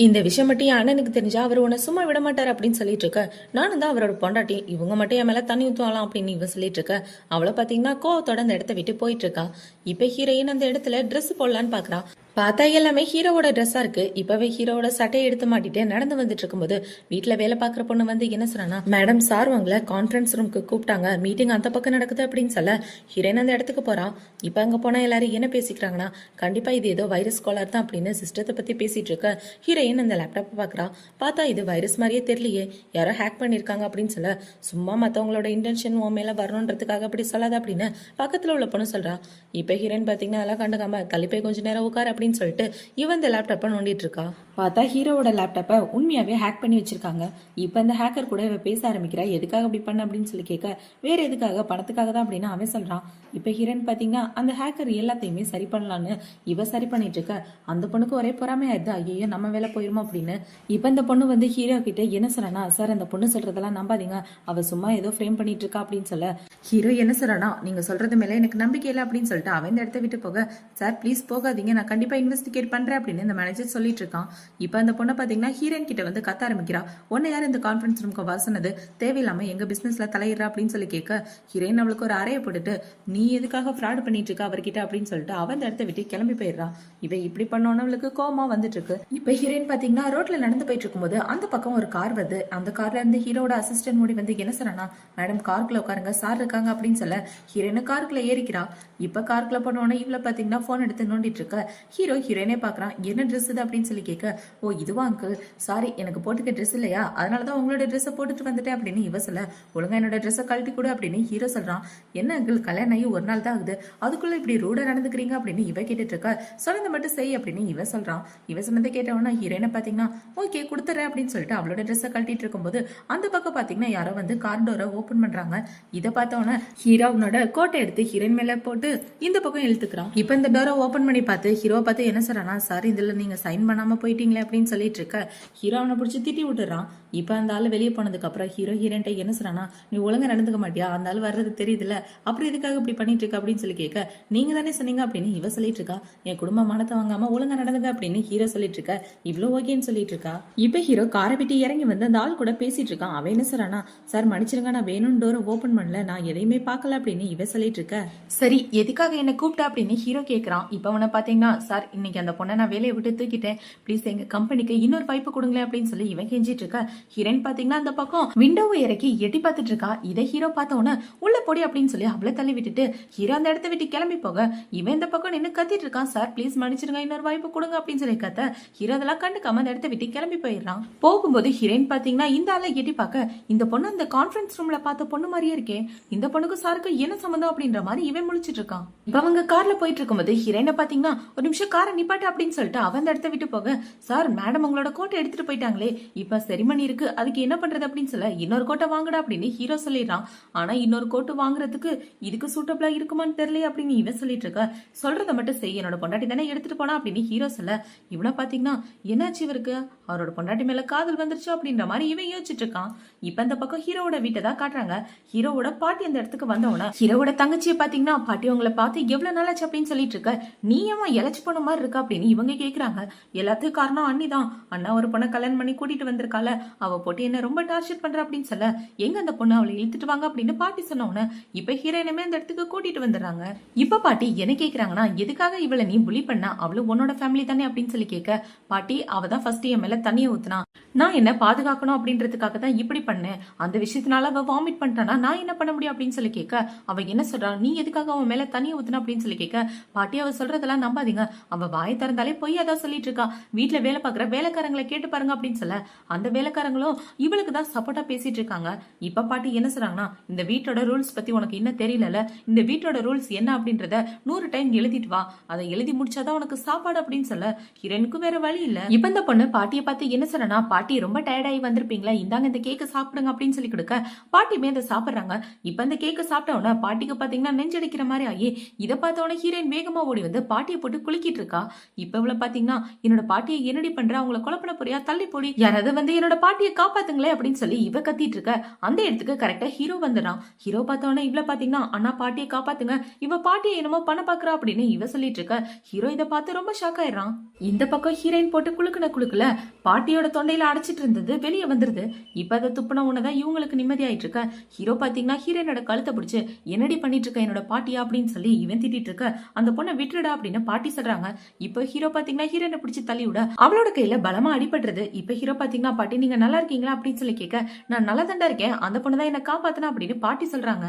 இந்த விஷயம் மட்டும் என் அண்ணனுக்கு தெரிஞ்சா அவர் உன்னை சும்மா விட மாட்டார் அப்படின்னு சொல்லிட்டு இருக்க. நானும் தான் அவரோட பொண்டாட்டி, இவங்க மட்டும் என் மேல தண்ணி ஊத்துவாலாம் அப்படின்னு இவ சொல்லிட்டு இருக்க. அவளை பாத்தீங்கன்னா கோவத்தோட அந்த இடத்த விட்டு போயிட்டு இருக்கா. இப்ப ஹீரோயின் அந்த இடத்துல ட்ரெஸ் போடலான்னு பாக்குறா. பார்த்தா எல்லாமே ஹீரோவோட ட்ரெஸ்ஸா இருக்கு. இப்பவே ஹீரோவோட சட்டையை எடுத்து மாட்டிட்டு நடந்து வந்துட்டு இருக்கும்போது வீட்டுல வேலை பாக்குற பொண்ணு வந்து என்ன சொல்றானா, மேடம் சார் உங்களை கான்ஃபரன்ஸ் ரூமுக்கு கூப்பிட்டாங்க, மீட்டிங் அந்த பக்கம் நடக்குது அப்படின்னு சொல்ல ஹீரோயின் அந்த இடத்துக்கு போறான். இப்ப அங்க போனா எல்லாரும் என்ன பேசிக்கிறாங்கன்னா, கண்டிப்பா இது ஏதோ வைரஸ் காலர் தான் அப்படின்னு சிஸ்டத்தை பத்தி பேசிட்டு இருக்க. ஹீரோயின் அந்த லேப்டாப் பாக்குறா. பார்த்தா இது வைரஸ் மாதிரியே தெரியலையே, யாரோ ஹேக் பண்ணிருக்காங்க அப்படின்னு சொல்ல, சும்மா மத்தவங்களோட இன்டென்ஷன் உன் மேல வரணுன்றதுக்காக அப்படி சொல்லாத அப்படின்னு பக்கத்துல உள்ள பொண்ணு சொல்றா. இப்ப ஹீரோயின் பாத்தீங்கன்னா அதெல்லாம் கண்டுக்காம தள்ளிப்போய் கொஞ்ச நேரம் உட்கார அப்படின்னு சொல்லிட்டு இவன் இந்த லேப்டாப்பை நோண்டிட்டு இருக்கா. பார்த்தா ஹீரோவோட லேப்டாப்பை உண்மையாவே ஹேக் பண்ணி வச்சிருக்காங்க. இப்ப இந்த ஹேக்கர் கூட இவ பேச ஆரம்பிக்கிறா. எதுக்காக அப்படி பண்ண அப்படின்னு சொல்லி கேட்க, வேற எதுக்காக, பணத்துக்காக தான் அப்படின்னு அவன் சொல்றான். இப்ப ஹீரோயின் பாத்தீங்கன்னா அந்த ஹேக்கர் எல்லாத்தையுமே சரி பண்ணலான்னு இவ சரி பண்ணிட்டு இருக்க. அந்த பொண்ணுக்கு ஒரே பொறாமையாயிருது, ஐயோ நம்ம வேலை போயிருமோ அப்படின்னு. இப்ப இந்த பொண்ணு வந்து ஹீரோ கிட்ட என்ன சொல்றானா, சார் அந்த பொண்ணு சொல்றதெல்லாம் நம்பாதீங்க, அவ சும்மா ஏதோ ஃப்ரேம் பண்ணிட்டு இருக்கா அப்படின்னு சொல்ல, ஹீரோ என்ன சொல்றானா, நீங்க சொல்றது மேல எனக்கு நம்பிக்கை இல்லை அப்படின்னு சொல்லிட்டு அவன் இந்த இடத்த விட்டு போக, சார் ப்ளீஸ் போகாதீங்க, நான் கண்டிப்பா இன்வெஸ்டிகேட் பண்றேன் அப்படின்னு இந்த மேனேஜர் சொல்லிட்டு இருக்கான். இப்ப அந்த பொண்ணை பாத்தீங்கன்னா ஹீரோயின் கிட்ட வந்து கத்த ஆரம்பிக்கிறா. உன்னை யார் இந்த கான்ஃபரன்ஸ் ரூமுக்கு வர சொன்னது, தேவையில்லாம எங்க பிசினஸ்ல தலையிடுறா அப்படின்னு சொல்லி கேட்க, ஹீரோயின் அவளுக்கு ஒரு அறையை போட்டுட்டு, நீ எதுக்காக ஃப்ராட் பண்ணிட்டு இருக்கா அவர்கிட்ட அப்படின்னு சொல்லிட்டு அவன் இந்த இடத்த விட்டு கிளம்பி போயிடுறா. இவ இப்படி பண்ணோன்னு அவளுக்கு கோமா வந்துட்டு இருக்கு. இப்ப ஹீரோயின் பாத்தீங்கன்னா ரோட்ல நடந்து போயிட்டு இருக்கும்போது அந்த பக்கம் ஒரு கார் வருது. அந்த கார்ல இருந்து ஹீரோட அசிஸ்டன்ட் மூடி வந்து என்ன சொல்றானா, மேடம் காருக்குள்ள உட்காருங்க, சார் இருக்காங்க அப்படின்னு சொல்ல ஹீரோயின் காருக்குள்ள ஏறிக்கிறா. இப்ப காருக்குள்ள போனோடனே இவள பாத்தீங்கன்னா போன் எடுத்து நோண்டிட்டு இருக்க. ஹீரோ ஹீரோயினே பாக்குறான். என்ன ட்ரெஸ் இது அப்படின்னு சொல்லி கேட்க, ஓ இதுவா அங்கிள், சாரி எனக்கு போட்டுக்க ட்ரெஸ் இல்லையா, அதனாலதான் உங்களோட ட்ரெஸ்ஸை போட்டுட்டு வந்துட்டேன் அப்படின்னு இவ சொல்ல, ஒழுங்கா என்னோட ட்ரெஸ்ஸை கழட்டி கொடு அப்படின்னு ஹீரோ சொல்றான். என்ன அங்கிள், கல்யாணம் ஆகி ஒரு நாள் தான் ஆகுது, அதுக்குள்ள இப்படி ரூடா நடந்துக்கிறீங்க அப்படின்னு இவ கேட்டுட்டு இருக்க. சொன்னதை மட்டும் செய் அப்படின்னு இவ சொல்றான். இவ சொன்னதை கேட்டவனா ஹீரோயினை பாத்தீங்கன்னா ஓகே கொடுத்துறேன் அப்படின்னு சொல்லிட்டு அவளோட ட்ரெஸ்ஸை கழட்டிட்டு இருக்கும்போது அந்த பக்கம் பாத்தீங்கன்னா யாரோ வந்து கார் டோரை ஓபன் பண்றாங்க. இதை பார்த்தவன ஹீரோ அவனோட கோட்டை எடுத்து ஹீரோயின் மேல போட்டு இந்த பக்கம் இழுத்துக்கிறான். இப்ப இந்த டோரை ஓபன் பண்ணி பார்த்து ஹீரோவை பார்த்து என்ன சொல்றானா, சார் இதுல நீங்க சைன் பண்ணாம போயிட்டீங்களே அப்படின்னு சொல்லிட்டு இருக்க. ஹீரோ அவனை பிடிச்சி திட்டி விட்டுறான். இப்ப அந்த ஆளு வெளியே போனதுக்கு அப்புறம் ஹீரோ ஹீரோன்ட்ட என்ன சொல்றானா, நீ ஒழுங்கா நடந்துக்க மாட்டியா, அந்த ஆள் வர்றது தெரியுதுல்ல, அப்புறம் எதுக்காக இப்படி பண்ணிட்டு இருக்க அப்படின்னு சொல்லி கேட்க, நீங்க தானே சொன்னீங்க அப்படின்னு இவ சொல்லிட்டு இருக்கா. என் குடும்ப மானத்தை வாங்காம ஒழுங்கா நடந்துங்க அப்படின்னு ஹீரோ சொல்லிட்டு இருக்க. இவ்வளவு ஓகேன்னு சொல்லிட்டு இருக்கா. இப்ப ஹீரோ காரை விட்டு இறங்கி வந்து அந்த ஆள் கூட பேசிட்டு இருக்கான். அவன் என்ன சொல்றானா, சார் மன்னிச்சிருங்க, நான் வேணும் டோரை ஓபன் பண்ணல, நான் எதையுமே பார்க்கல அப்படின்னு இவ சொல்லிட்டு இருக்க. சரி எதுக்காக என்ன கூப்பிட்டா அப்படின்னு ஹீரோ கேட்கறான். இப்ப அவனை பாத்தீங்கன்னா, சார் இன்னைக்கு அந்த பொண்ணை நான் வேலையை விட்டு தூக்கிட்டேன், ப்ளீஸ் எங்க கம்பெனிக்கு இன்னொரு வாய்ப்பு கொடுங்களேன் அப்படின்னு சொல்லி இவன் கெஞ்சிட்டு இருக்க. ஹீரோயின் பாத்தீங்கன்னா அந்த பக்கம் விண்டோவை இறக்கி எட்டி பார்த்துட்டு இருக்கா. இதை ஹீரோ பார்த்தவன உள்ள போடி அப்படின்னு சொல்லி அவளை தள்ளி விட்டுட்டு ஹீரோ அந்த இடத்த விட்டு கிளம்பி போக இவன் இந்த பக்கம் நின்று கத்திட்டு இருக்கான். சார் ப்ளீஸ் மன்னிச்சிருங்க, இன்னொரு வாய்ப்பு கொடுங்க அப்படின்னு சொல்லி கத்த ஹீரோ அதெல்லாம் கண்டுக்காம அந்த இடத்த விட்டு கிளம்பி போயிடுறான். போகும்போது ஹீரோயின் பாத்தீங்கன்னா இந்த ஆளை எட்டி பார்க்க, இந்த பொண்ணு அந்த கான்ஃபரன்ஸ் ரூம்ல பார்த்த பொண்ணு மாதிரியே இருக்கே, இந்த பொண்ணுக்கு சாருக்கு என்ன சம்பந்தம் அப்படின்ற மாதிரி இவன் முழிச்சிட்டு இருக்கான். இப்ப அவங்க கார்ல போயிட்டு இருக்கும்போது ஹீரோயினை பாத்தீங்கன்னா ஒரு நிமிஷம் காரை நிப்பாட்டு அப்படின்னு சொல்லிட்டு அவன் அந்த இடத்த விட்டு போக, சார் மேடம் உங்களோட கோட்டை எடுத்துட்டு போயிட்டாங்களே, இப்ப செரிமனி இருக்கு, அதுக்கு என்ன பண்றது அப்படின்னு சொல்ல இன்னொரு கோட்டை வாங்கடா அப்படின்னு ஹீரோ சொல்லிடுறான். ஆனா இன்னொரு கோட்டு வாங்குறதுக்கு இதுக்கு சூட்டபிளா இருக்குமான்னு தெரியல அப்படின்னு இவன் சொல்லிட்டு இருக்க. சொல்றதை மட்டும் செய், என்னோட பொண்டாட்டி தானே எடுத்துட்டு போனா அப்படின்னு ஹீரோ சொல்ல இவனை பாத்தீங்கன்னா என்னாச்சு இவருக்கு அவரோட பொண்டாட்டி மேல காதல் வந்துருச்சு அப்படின்ற மாதிரி இவன் யோசிச்சுட்டு இருக்கான். இப்ப அந்த பக்கம் ஹீரோவோட வீட்டை தான் காட்டுறாங்க. ஹீரோவோட பாட்டி அந்த இடத்துக்கு வந்தவன ஹீரோவோட தங்கச்சியை பாத்தீங்கன்னா பாட்டி உங்களை பார்த்து எவ்வளவு நாளாச்சு அப்படின்னு சொல்லிட்டு இருக்க. நீ ஏன் இழைச்சு போன மாதிரி இருக்கா அப்படின்னு இவங்க கேக்குறாங்க. எல்லாத்துக்கும் காரணம் அண்ணி தான். அண்ணா ஒரு பொண்ணை கல்யாணம் பண்ணி கூட்டிட்டு வந்திருக்கால, அவ போட்டு என்ன ரொம்ப டார்ச்சர் பண்ற அப்படின்னு சொல்ல எங்க அந்த பொண்ணு அவளை இழுத்துட்டு வாங்க அப்படின்னு பாட்டி சொன்னவன இப்ப ஹீரோயினுமே அந்த இடத்துக்கு கூட்டிட்டு வந்துடுறாங்க. இப்ப பாட்டி என்ன கேக்குறாங்கன்னா எதுக்காக இவளை நீ புலி பண்ண, அவளும் உன்னோட ஃபேமிலி தானே அப்படின்னு சொல்லி கேட்க பாட்டி அவ தான் ஃபர்ஸ்ட் என் மேல தண்ணியை ஊத்துனா, நான் என்ன பாதுகாக்கணும் அப்படின்றதுக்காக தான் இப்படி பண்ணேன், அந்த விஷயத்தினால அவ வாமிட் பண்ணிட்டானா நான் என்ன பண்ண முடியும் அப்படின்னு சொல்லி கேட்க அவ என்ன சொல்றா, நீ எதுக்காக அவன் மேல தண்ணியை ஊத்துனா அப்படின்னு சொல்லி கேட்க பாட்டி அவ சொல்றதெல்லாம் நம்பாதீங்க, அவ வாயை திறந்தாலே பொய் அதான் சொல்லிட்டு இருக்கா, வீட்டுல வேலை பாக்குற வேலைக்காரங்களை கேட்டு பாருங்க அப்படின்னு சொல்ல அந்த வேலைக்காரங்களும் இவளுக்கு தான் சப்போர்ட்டா பேசிட்டு இருக்காங்க. இப்ப பாட்டி என்ன சொல்றாங்கன்னா இந்த வீட்டோட ரூல்ஸ் பத்தி உனக்கு இன்னும் தெரியல, இந்த வீட்டோட ரூல்ஸ் என்ன அப்படின்றத 100 டைம் எழுதிட்டு வா, அதை எழுதி முடிச்சாதான் உனக்கு சாப்பாடு அப்படின்னு சொல்ல ஹீரோனுக்கு வேற வழி இல்ல. இப்ப இந்த பொண்ணு பாட்டியை பார்த்து என்ன சொல்றனா, பாட்டி ரொம்ப டயர்டாகி வந்திருப்பீங்களா, இந்தாங்க இந்த கேக்க சாப்பிடுங்க அப்படின்னு சொல்லி கொடுக்க பாட்டியுமே அதை சாப்பிடுறாங்க. இப்ப இந்த கேக்க சாப்பிட்டவன பாட்டிக்கு பாத்தீங்கன்னா நெஞ்சடிக்கிற மாதிரி ஆகி இதை பார்த்தவன ஹீரோயின் வேகமா ஓடி வந்து பாட்டியை போட்டு குலுக்கிட்டு இருக்கா. இப்ப இவ்வளவு பாத்தீங்கன்னா என்னோட பாட்டியை என்னடி பண்ற, அவங்கள கொலப்பட போறியா, தள்ளி போடி, யாராவது வந்து என்னோட பாட்டியை காப்பாத்துங்களே அப்படின்னு சொல்லி இவ கத்திட்டு இருக்க. அந்த இடத்துக்கு கரெக்டா ஹீரோ வந்துடுறான். ஹீரோ பார்த்தவன இவ்வளவு பாத்தீங்கன்னா அண்ணா பாட்டியை காப்பாத்துங்க, இவ பாட்டியை என்னமோ பண்ண பாக்குறா அப்படின்னு இவ சொல்லிட்டு இருக்க. ஹீரோ இதை பார்த்து ரொம்ப ஷாக் ஆயிடுறான். இந்த பக்கம் ஹீரோயின் போட்டு குளுக்குல பாட்டியோட தொண்டையில அடைச்சிட்டு இருந்தது வெளியே வந்துருது. இப்ப அதை துப்புன உடனேதான் இவங்களுக்கு நிம்மதி ஆயிட்டு இருக்க. ஹீரோ பாத்தீங்கன்னா ஹீரோனோட கழுத்தை பிடிச்சு என்னடி பண்ணிட்டு இருக்க என்னோட பாட்டியா அப்படின்னு சொல்லி இவன் திட்டிட்டு இருக்க. அந்த பொண்ணை விட்டுடா அப்படின்னு பாட்டி சொல்றாங்க. இப்ப ஹீரோ பாத்தீங்கன்னா ஹீரோனை பிடிச்சி தள்ளி விட அவளோட கையில பலமா அடிபடுறது. இப்ப ஹீரோ பாத்தீங்கன்னா பாட்டி நீங்க நல்லா இருக்கீங்களா அப்படின்னு சொல்லி கேட்க நான் நல்லா தாண்டா இருக்கேன், அந்த பொண்ணு தான் என்ன காப்பாத்தனா அப்படின்னு பாட்டி சொல்றாங்க.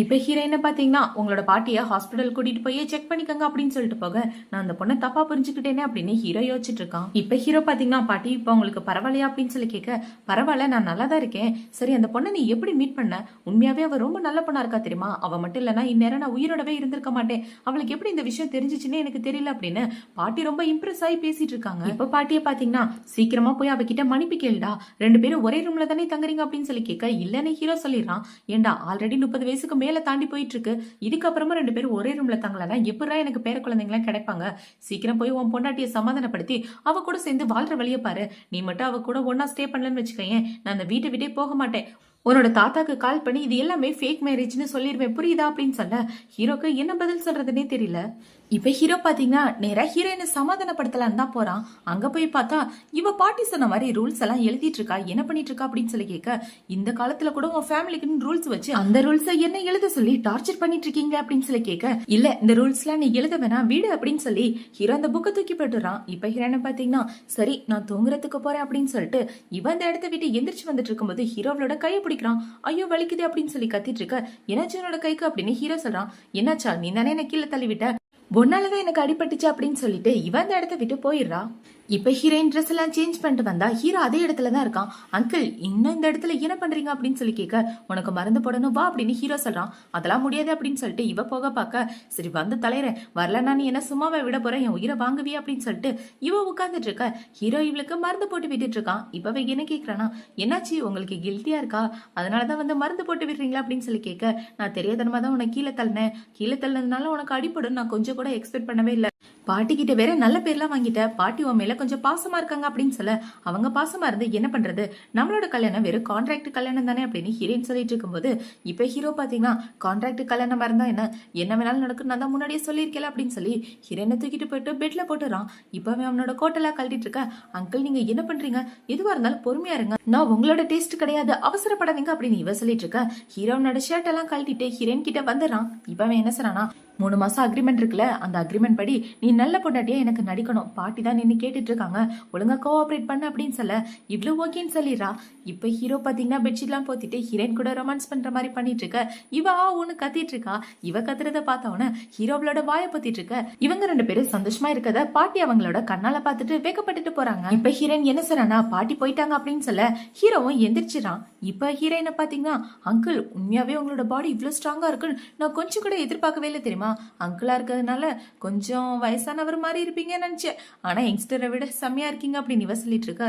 இப்ப ஹீரோயினை பாத்தீங்கன்னா உங்களோட பாட்டிய ஹாஸ்பிட்டல் கூட்டிட்டு போய் செக் பண்ணிக்கங்க அப்படின்னு சொல்லிட்டு போக நான் அந்த பொண்ணை தப்பா புரிஞ்சுக்கிட்டேனே அப்படின்னு ஹீரோ யோசிச்சுட்டு இருக்கான். இப்ப ஹீரோ பாத்தீங்கன்னா பாட்டி இப்ப உங்களுக்கு பரவாயில்லையா அப்படின்னு சொல்லி கேட்க பரவாயில்ல நான் நல்லா தான் இருக்கேன், சரி அந்த பொண்ணை நீ எப்படி மீட் பண்ண, உண்மையாவே அவ ரொம்ப நல்ல பொண்ணா இருக்கா தெரியுமா, அவ மட்டும் இல்லைன்னா இந்நேரம் நான் உயிரோடவே இருந்திருக்க மாட்டேன், அவளுக்கு எப்படி இந்த விஷயம் தெரிஞ்சிச்சுன்னு எனக்கு தெரியல அப்படின்னு பாட்டி ரொம்ப இம்ப்ரெஸ் ஆகி பேசிட்டு இருக்காங்க. இப்ப பாட்டியை பாத்தீங்கன்னா சீக்கிரமா போய் அவகிட்ட மன்னிப்பு கேளுடா, 2 பேரும் ஒரே ரூம்ல தானே தங்குறீங்க அப்படின்னு சொல்லி கேட்க இல்லன்னு ஹீரோ சொல்லிடுறான். ஏண்டா ஆல்ரெடி 30 வயசுக்கு மேல தாண்டி போயிட்டு இருக்கு, இதுக்கப்புறமா 2 பேரும் ஒரே ரூம்ல தங்கலன்னா எப்படா எனக்கு பேர குழந்தைங்களாம் கிடைப்பாங்க, சீக்கிரம் போய் உன் பொண்டாட்டியை சமாதானப்படுத்தி அவ கூட சேர்ந்து வாழ்ற வழிய பாரு, நீ மட்டும் அவ கூட ஒன்னா ஸ்டே பண்ணலன்னு வச்சுக்கேன் நான் அந்த வீட்டை விட்டே போக மாட்டேன், உன்னோட தாத்தாக்கு கால் பண்ணி இது எல்லாமே ஃபேக் மேரேஜ்னு சொல்லிடுவேன் புரியுதா அப்படின்னு சொல்ல ஹீரோக்கு என்ன பதில் சொல்றதுன்னே தெரியல. இப்ப ஹீரோ பாத்தீங்கன்னா நேரா ஹீரோயினை சமாதானப்படுத்தலான்னு தான் போறான். அங்க போய் பார்த்தா இவ பாட்டி சொன்ன மாதிரி ரூல்ஸ் எல்லாம் எழுதிட்டு இருக்கா, என்ன பண்ணிட்டு இருக்கா அப்படின்னு சொல்லி கேட்க இந்த காலத்துல கூட உன் ஃபேமிலிக்குன்னு ரூல்ஸ் வச்சு அந்த ரூல்ஸை என்ன எழுத சொல்லி டார்ச்சர் பண்ணிட்டு இருக்கீங்க அப்படின்னு சொல்லி கேட்க இல்ல இந்த ரூல்ஸ் எல்லாம் நீ எழுத வேணா வீடு அப்படின்னு சொல்லி ஹீரோ அந்த புக்கை தூக்கி போட்டுறான். இப்ப ஹீரோனை பாத்தீங்கன்னா சரி நான் தூங்குறதுக்கு போறேன் அப்படின்னு சொல்லிட்டு இவன் அந்த இடத்த விட்டு எந்திரிச்சு வந்துட்டு இருக்கும்போது ஹீரோவோட கையை பிடிக்கிறான். ஐயோ வலிக்குது அப்படின்னு சொல்லி கத்திட்டு இருக்க என்னாச்சு என்னோட கைக்கு அப்படின்னு ஹீரோ சொல்றான். என்னாச்சா நீ தானே என்ன கீழே தள்ளி விட்ட, பொன்னாலதான் எனக்கு அடிபட்டுச்சு அப்படின்னு சொல்லிட்டு இவன் அந்த இடத்த விட்டு போயிடுறா. இப்ப ஹீரோயின் ட்ரெஸ் எல்லாம் சேஞ்ச் பண்ணிட்டு வந்தா ஹீரோ அதே இடத்துலதான் இருக்கான். அங்கிள் இன்னும் இந்த இடத்துல என்ன பண்றீங்க அப்படின்னு சொல்லி கேட்க உனக்கு மருந்து போடணும் வா அப்படின்னு ஹீரோ சொல்றான். அதெல்லாம் முடியாது அப்படின்னு சொல்லிட்டு இவ போக பார்க்க சரி வந்து தலையறேன் வரலன்னா நீ என்ன சும்மாவை விட போறேன் என் உயிரை வாங்குவியா அப்படின்னு சொல்லிட்டு இவ உட்கார்ந்துட்டு இருக்க. ஹீரோ இவளுக்கு மருந்து போட்டு விட்டுட்டு இருக்கான். இப்பவே என்ன கேக்குறானா என்னாச்சு உங்களுக்கு கில்ட்டியா இருக்கா, அதனாலதான் வந்து மருந்து போட்டு விடுறீங்களா அப்படின்னு சொல்லி கேட்க நான் தெரியாதனமா தான் உனக்கு கீழே தள்ளினேன், கீழே தள்ளதுனால உனக்கு அடிப்படும் நான் கொஞ்சம் கூட எக்ஸ்பெக்ட் பண்ணவே இல்லை, பாட்டி கிட்ட வேற நல்ல பேர்லாம் வாங்கிட்ட, பாட்டி உன் மேல கொஞ்சம் பாசமா இருக்காங்க அப்படின்னு சொல்ல அவங்க பாசமா இருந்து என்ன பண்றது, நம்மளோட கல்யாணம் வெறும் கான்ட்ராக்ட் கல்யாணம் தானே அப்படின்னு ஹீரோயின் சொல்லிட்டு இருக்கும்போது இப்ப ஹீரோ பாத்தீங்கன்னா கான்ட்ராக்ட் கல்யாணமா இருந்தா என்ன வேணாலும் நடக்கும் நான் தான் முன்னாடியே சொல்லியிருக்கல அப்படின்னு சொல்லி ஹீரோயினை தூக்கிட்டு போயிட்டு பெட்ல போட்டுறான். இப்பவே அவனோட கோட்டெல்லாம் கழட்டிட்டு இருக்க அங்கிள் நீங்க என்ன பண்றீங்க, எதுவா இருந்தாலும் பொறுமையா இருங்க, நான் உங்களோட டேஸ்ட் கிடையாது அவசரப்படாதீங்க அப்படின்னு இவ சொல்லிட்டு இருக்க. ஹீரோனோட ஷர்ட் எல்லாம் கழட்டிட்டு ஹீரோயின் கிட்ட வந்துடுறான். இப்பவே என்ன சொல்றானா 3 மாசம் அக்ரிமெண்ட் இருக்குல்ல அந்த அக்ரிமெண்ட் படி நீ நல்ல பொண்டாட்டியா எனக்கு நடிக்கணும், பாட்டி தான் நின்று கேட்டுட்டு இருக்காங்க ஒழுங்கா கோஆபரேட் பண்ண அப்படின்னு சொல்ல இவ்வளவு ஓகேன்னு சொல்லிடுறா. இப்ப ஹீரோ பாத்தீங்கன்னா பெட்ஷீட் எல்லாம் போத்திட்டு ஹீரோயின் கூட ரொமான்ஸ் பண்ற மாதிரி பண்ணிட்டு இருக்க. இவ ஒண்ணு கத்திட்டு இருக்கா. இவ கத்துறத பார்த்தவன ஹீரோவளோட வாய பொத்திட்டு இருக்க. இவங்க 2 பேரும் சந்தோஷமா இருக்கத பாட்டி அவங்களோட கண்ணால பாத்துட்டு வேக்கப்பட்டுட்டு போறாங்க. இப்ப ஹீரோயின் என்ன சொல்றானா பாட்டி போயிட்டாங்க அப்படின்னு சொல்ல ஹீரோவும் எந்திரிச்சிடான். இப்ப ஹீரோயினை பாத்தீங்கன்னா அங்கிள் உண்மையாவே உங்களோட பாடி இவ்வளவு ஸ்ட்ராங்கா இருக்குன்னு நான் கொஞ்சம் கூட எதிர்பார்க்கவே இல்லை தெரியுமா, அங்கிளா இருக்கிறதுனால கொஞ்சம் வயசானவர் மாதிரி இருப்பீங்கன்னு நினைச்சேன், ஆனா யங்ஸ்டரை விட செம்மையா இருக்கீங்க அப்படின்னு இவ சொல்லிட்டு இருக்க.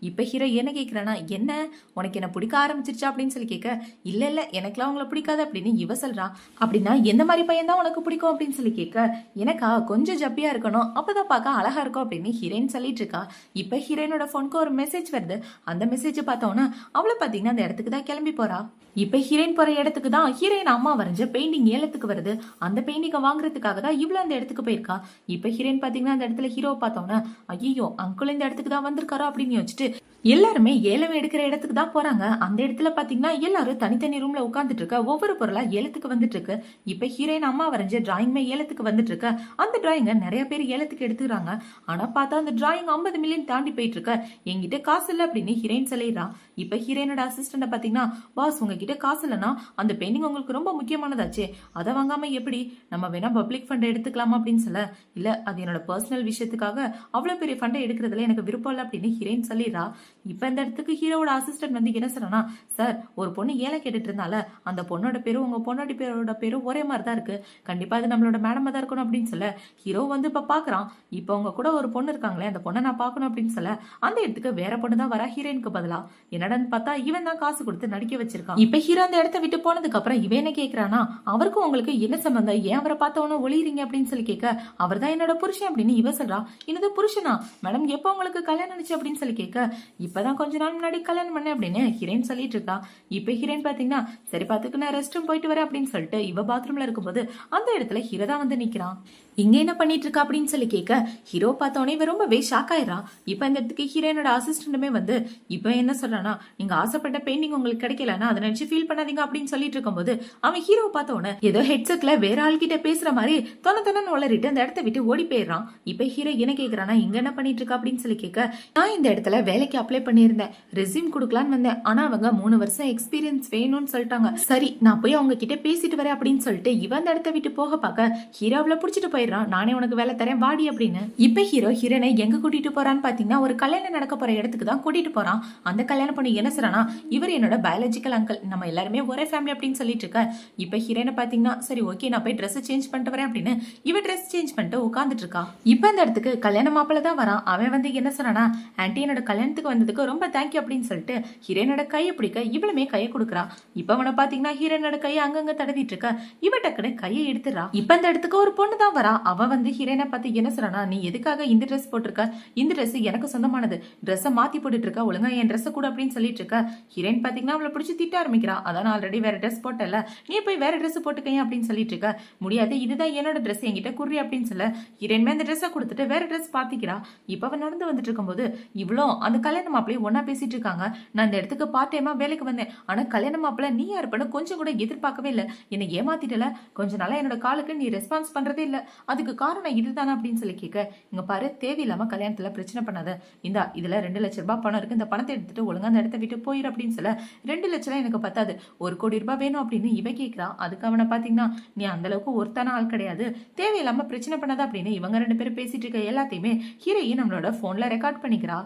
இப்ப ஹீரோ என்ன கேக்குறானா, என்ன உனக்கு என்ன பிடிக்க ஆரம்பிச்சிருச்சா அப்படின்னு சொல்லி கேட்க, இல்ல இல்ல எனக்குலாம் உங்களை பிடிக்காது அப்படின்னு இவ சொல்றா. அப்படின்னா எந்த மாதிரி பையன் தான் உனக்கு பிடிக்கும் அப்படின்னு சொல்லி கேட்க, எனக்கா கொஞ்சம் ஜப்பியா இருக்கணும், அப்பதான் பார்க்க அழகா இருக்கும் அப்படின்னு ஹீரோயின் சொல்லிட்டு இருக்கா. இப்ப ஹீரோயினோட போனுக்கு ஒரு மெசேஜ் வருது. அந்த மெசேஜ் பார்த்தோன்னா அவளை பாத்தீங்கன்னா அந்த இடத்துக்கு தான் கிளம்பி போறா. இப்ப ஹீரோயின் போற இடத்துக்கு தான் ஹீரோயின் அம்மா வரைஞ்ச பெயிண்டிங் ஏலத்துக்கு வருது. அந்த பெயிண்டிங்கை வாங்குறதுக்காக தான் இவ்வளவு அந்த இடத்துக்கு போயிருக்கா. இப்ப ஹீரோயின் பாத்தீங்கன்னா அந்த இடத்துல ஹீரோவை பார்த்தோன்னா, ஐயோ அங்குள் இந்த இடத்துக்கு தான் வந்திருக்காரோ அப்படின்னு யோசிச்சுட்டு எல்லாருமே ஏலம் எடுக்கிற இடத்துக்கு தான் போறாங்க. அந்த இடத்துல பாத்தீங்கன்னா எல்லாரும் தனித்தனி ரூம்ல உட்கார்ந்துட்டு இருக்க, ஒவ்வொரு பொருளா ஏலத்துக்கு வந்துட்டு இருக்கு. இப்ப ஹீரோயின் அம்மா வரைஞ்ச டிராயிங்மே ஏலத்துக்கு வந்துட்டு இருக்க. அந்த டிராயிங்க நிறைய பேர் ஏலத்துக்கு எடுத்துக்கிறாங்க. ஆனா பார்த்தா அந்த டிராயிங் 50 மில்லியன் தாண்டி போயிட்டு இருக்க. என்கிட்ட காசு இல்ல அப்படின்னு ஹீரோயின் சொல்லிடுறான். இப்ப ஹீரோயினோட அசிஸ்டன்ட பாத்தீங்கன்னா, பாஸ் உங்ககிட்ட காசு இல்லைன்னா அந்த பெயிண்டிங் உங்களுக்கு ரொம்ப முக்கியமானதாச்சு, அதை வாங்காம எப்படி, நம்ம வேணா பப்ளிக் ஃபண்ட் எடுத்துக்கலாமா அப்படின்னு சொல்ல, இல்ல அது என்னோட பர்சனல் விஷயத்துக்காக அவ்வளவு பெரிய ஃபண்டை எடுக்கிறதுல எனக்கு விருப்பம் இல்லை அப்படின்னு ஹீரோயின் சொல்லிடுறா. இப்ப இந்த இடத்துக்கு ஹீரோவோட அசிஸ்டன்ட் வந்து என்ன சொல்றா, சார் ஒரு பொண்ணு ஏழை கேட்டுட்டு இருந்தால அந்த பொண்ணோட பேரும் உங்க பொண்ணோட பேரோட பேரும் ஒரே மாதிரி தான் இருக்கு, கண்டிப்பா அது நம்மளோட மேடமா தான் இருக்கணும் அப்படின்னு சொல்ல, ஹீரோ வந்து இப்ப பாக்குறான். இப்ப உங்க கூட ஒரு பொண்ணு இருக்காங்களே அந்த பொண்ணை நான் பாக்கணும் அப்படின்னு சொல்ல, அந்த இடத்துக்கு வேற பொண்ணு தான் வரா ஹீரோயினுக்கு பதிலா. என்னடான்னு பார்த்தா இவன் தான் காசு கொடுத்து நடிக்க வச்சிருக்கான். இப்ப ஹீரோ அந்த இடத்த விட்டு போனதுக்கு அப்புறம் இவன் என்ன கேக்குறானா, அவருக்கும் உங்களுக்கு என்ன சம்பந்தம், ஏன் அவரை பார்த்தவன ஒளியறீங்க அப்படின்னு சொல்லி கேட்க, அவர் தான் என்னோட புருஷன் அப்படின்னு இவ சொல்றா. என்னது புருஷனா மேடம், எப்ப உங்களுக்கு கல்யாணம் ஆச்சு அப்படின்னு சொல்லி கேட்க, இப்பதான் கொஞ்ச நாள் முன்னாடி கல்யாணம் பண்ண அப்படின்னு ஹீரோயின் சொல்லிட்டு இருக்கா. இப்ப ஹீரோயின் பாத்தீங்கன்னா, சரி பாத்துக்கு நான் ரெஸ்ட் ரூம் போயிட்டு வரேன் அப்படின்னு சொல்லிட்டு இவ பாத்ரூம்ல இருக்கும்போது அந்த இடத்துல ஹீரோ தான் வந்து நிக்கிறான். இங்க என்ன பண்ணிட்டு இருக்கா அப்படின்னு சொல்லி கேட்க, ஹீரோ பார்த்தோன்னே இவ ரொம்பவே ஷாக் ஆயிரா. இப்ப இந்த இடத்துக்கு ஹீரோயினோட அசிஸ்டன்ட்டுமே வந்து இப்ப என்ன சொல்றானா, நீங்க ஆசைப்பட்ட பெயிண்டிங் உங்களுக்கு கிடைக்கலன்னா அதை நினைச்சு ஃபீல் பண்ணாதீங்க அப்படின்னு சொல்லிட்டு இருக்கும்போது அவன் ஹீரோ பார்த்தோன்னே ஏதோ ஹெட்செட்ல வேற ஆள்கிட்ட பேசுற மாதிரி தொண்ணு வளரிட்டு அந்த இடத்த விட்டு ஓடி போயிடுறான். இப்ப ஹீரோ என்ன கேக்குறானா, இங்க என்ன பண்ணிட்டு இருக்கா அப்படின்னு சொல்லி கேட்க, நான் இந்த இடத்துல வேலைக்கு அப்ளை பண்ணியிருந்தேன், ரெஸ்யூம் கொடுக்கலான்னு வந்தேன், ஆனா அவங்க 3 வருஷம் எக்ஸ்பீரியன்ஸ் வேணும்னு சொல்லிட்டாங்க, சரி நான் போய் அவங்க கிட்ட பேசிட்டு வரேன் அப்படின்னு சொல்லிட்டு இவன் அந்த இடத்த விட்டு போக பார்க்க ஹீரோவில் பிடிச்சிட்டு போயிடுறான். நானே உனக்கு வேலை தரேன் வாடி அப்படின்னு. இப்ப ஹீரோ ஹீரோனை எங்க கூட்டிட்டு போறான்னு பாத்தீங்கன்னா ஒரு கல்யாணம் நடக்க போற இடத்துக்கு தான் கூட்டிட்டு போறான். அந்த கல்யாணம் பண்ணி என்ன சொல்றானா, இவர் என்னோட பயாலஜிக்கல் அங்கிள், நம்ம எல்லாருமே ஒரே ஃபேமிலி அப்படின்னு சொல்லிட்டு இருக்க. இப்ப ஹீரோனை பாத்தீங்கன்னா சரி ஓகே நான் போய் ட்ரெஸ் சேஞ்ச் பண்ணிட்டு வரேன் அப்படின்னு இவ ட்ரெஸ் சேஞ்ச் பண்ணிட்டு உட்காந்துட்டு இருக்கா. இப்ப இந்த இடத்துக்கு கல்யாண மாப்பிள்ள தான் வரான். அவன் வந்து என்ன சொல்றானா, ஆன்டி என்னோட கல்யாணத்துக்கு வந்ததுக்கு ரொம்ப தேங்க்யூ அப்படின்னு சொல்லிட்டு ஹீரோனோட கையை பிடிக்க இவளுமே கையை கொடுக்குறா. இப்ப அவனை பாத்தீங்கன்னா ஹீரோனோட கையை அங்கங்க தடவிட்டு இருக்க. இவ டக்குன்னு கையை எடுத்துறா. இப்ப இந்த இடத்துக்கு ஒரு பொண்ணு தான் வரா. அவ வந்து ஹீரோனை பார்த்து என்ன சொல்றானா, நீ எதுக்காக இந்த ட்ரெஸ் போட்டிருக்க, இந்த ட்ரெஸ் எனக்கு சொந்தமானது, ட்ரெஸ்ஸை மாத்தி போட்டுட்டு இருக்க, ஒழுங்கா என் ட்ரெஸ் கூட அப்படின்னு சொல்லிட்டு இருக்க. ஹீரோயின் பாத்தீங்கன்னா அவளை பிடிச்சி திட்ட ஆரம்பிக்கிறா. அதான் ஆல்ரெடி வேற ட்ரெஸ் போட்டல, நீ போய் வேற ட்ரெஸ் போட்டுக்கையும் அப்படின்னு சொல்லிட்டு இருக்க. முடியாது, இதுதான் என்னோட ட்ரெஸ், என்கிட்ட குறி அப்படின்னு சொல்ல ஹீரோயின்மே அந்த ட்ரெஸ்ஸை கொடுத்துட்டு வேற ட்ரெஸ் பாத்திக்கிறா. இப்ப அவன் நடந்து வந்துட்டு இருக்கும்போது இவ்வளோ அந்த கல்யாண மாப்பிள்ளை ஒன்னா பேசிட்டு இருக்காங்க. நான் இந்த இடத்துக்கு பார்ட் டைமா வேலைக்கு வந்தேன், ஆனா கல்யாண மாப்பிள்ளை நீ யாருப்பன்னு கொஞ்சம் கூட எதிர்பார்க்கவே இல்லை, என்னை ஏமாத்திட்டல, கொஞ்ச நாளா என்னோட காலுக்கு நீ ரெஸ்பான்ஸ் பண்றதே இல்ல, அதுக்கு காரணம் இதுதானே அப்படின்னு சொல்லி கேட்க, இங்க பாரு தேவையில்லாம கல்யாணத்துல பிரச்சனை பண்ணாத, இந்தா இதுல 2 லட்சம் ரூபாய் பணம் இருக்கு, இந்த பணத்தை எடுத்துட்டு ஒழுங்கா அந்த இடத்த விட்டு போயிரு அப்படின்னு சொல்ல, 2 லட்சம் எனக்கு பத்தாது, 1 கோடி ரூபாய் வேணும் அப்படின்னு இவ கேட்கிறா. அதுக்கு அவனை பாத்தீங்கன்னா, நீ அந்த அளவுக்கு ஒருத்தான ஆள் கிடையாது, தேவையில்லாம பிரச்சனை பண்ணாத அப்படின்னு இவங்க 2 பேரும் பேசிட்டு இருக்க எல்லாத்தையுமே ஹீரோயின் நம்மளோட போன்ல ரெக்கார்ட் பண்ணிக்கிறா.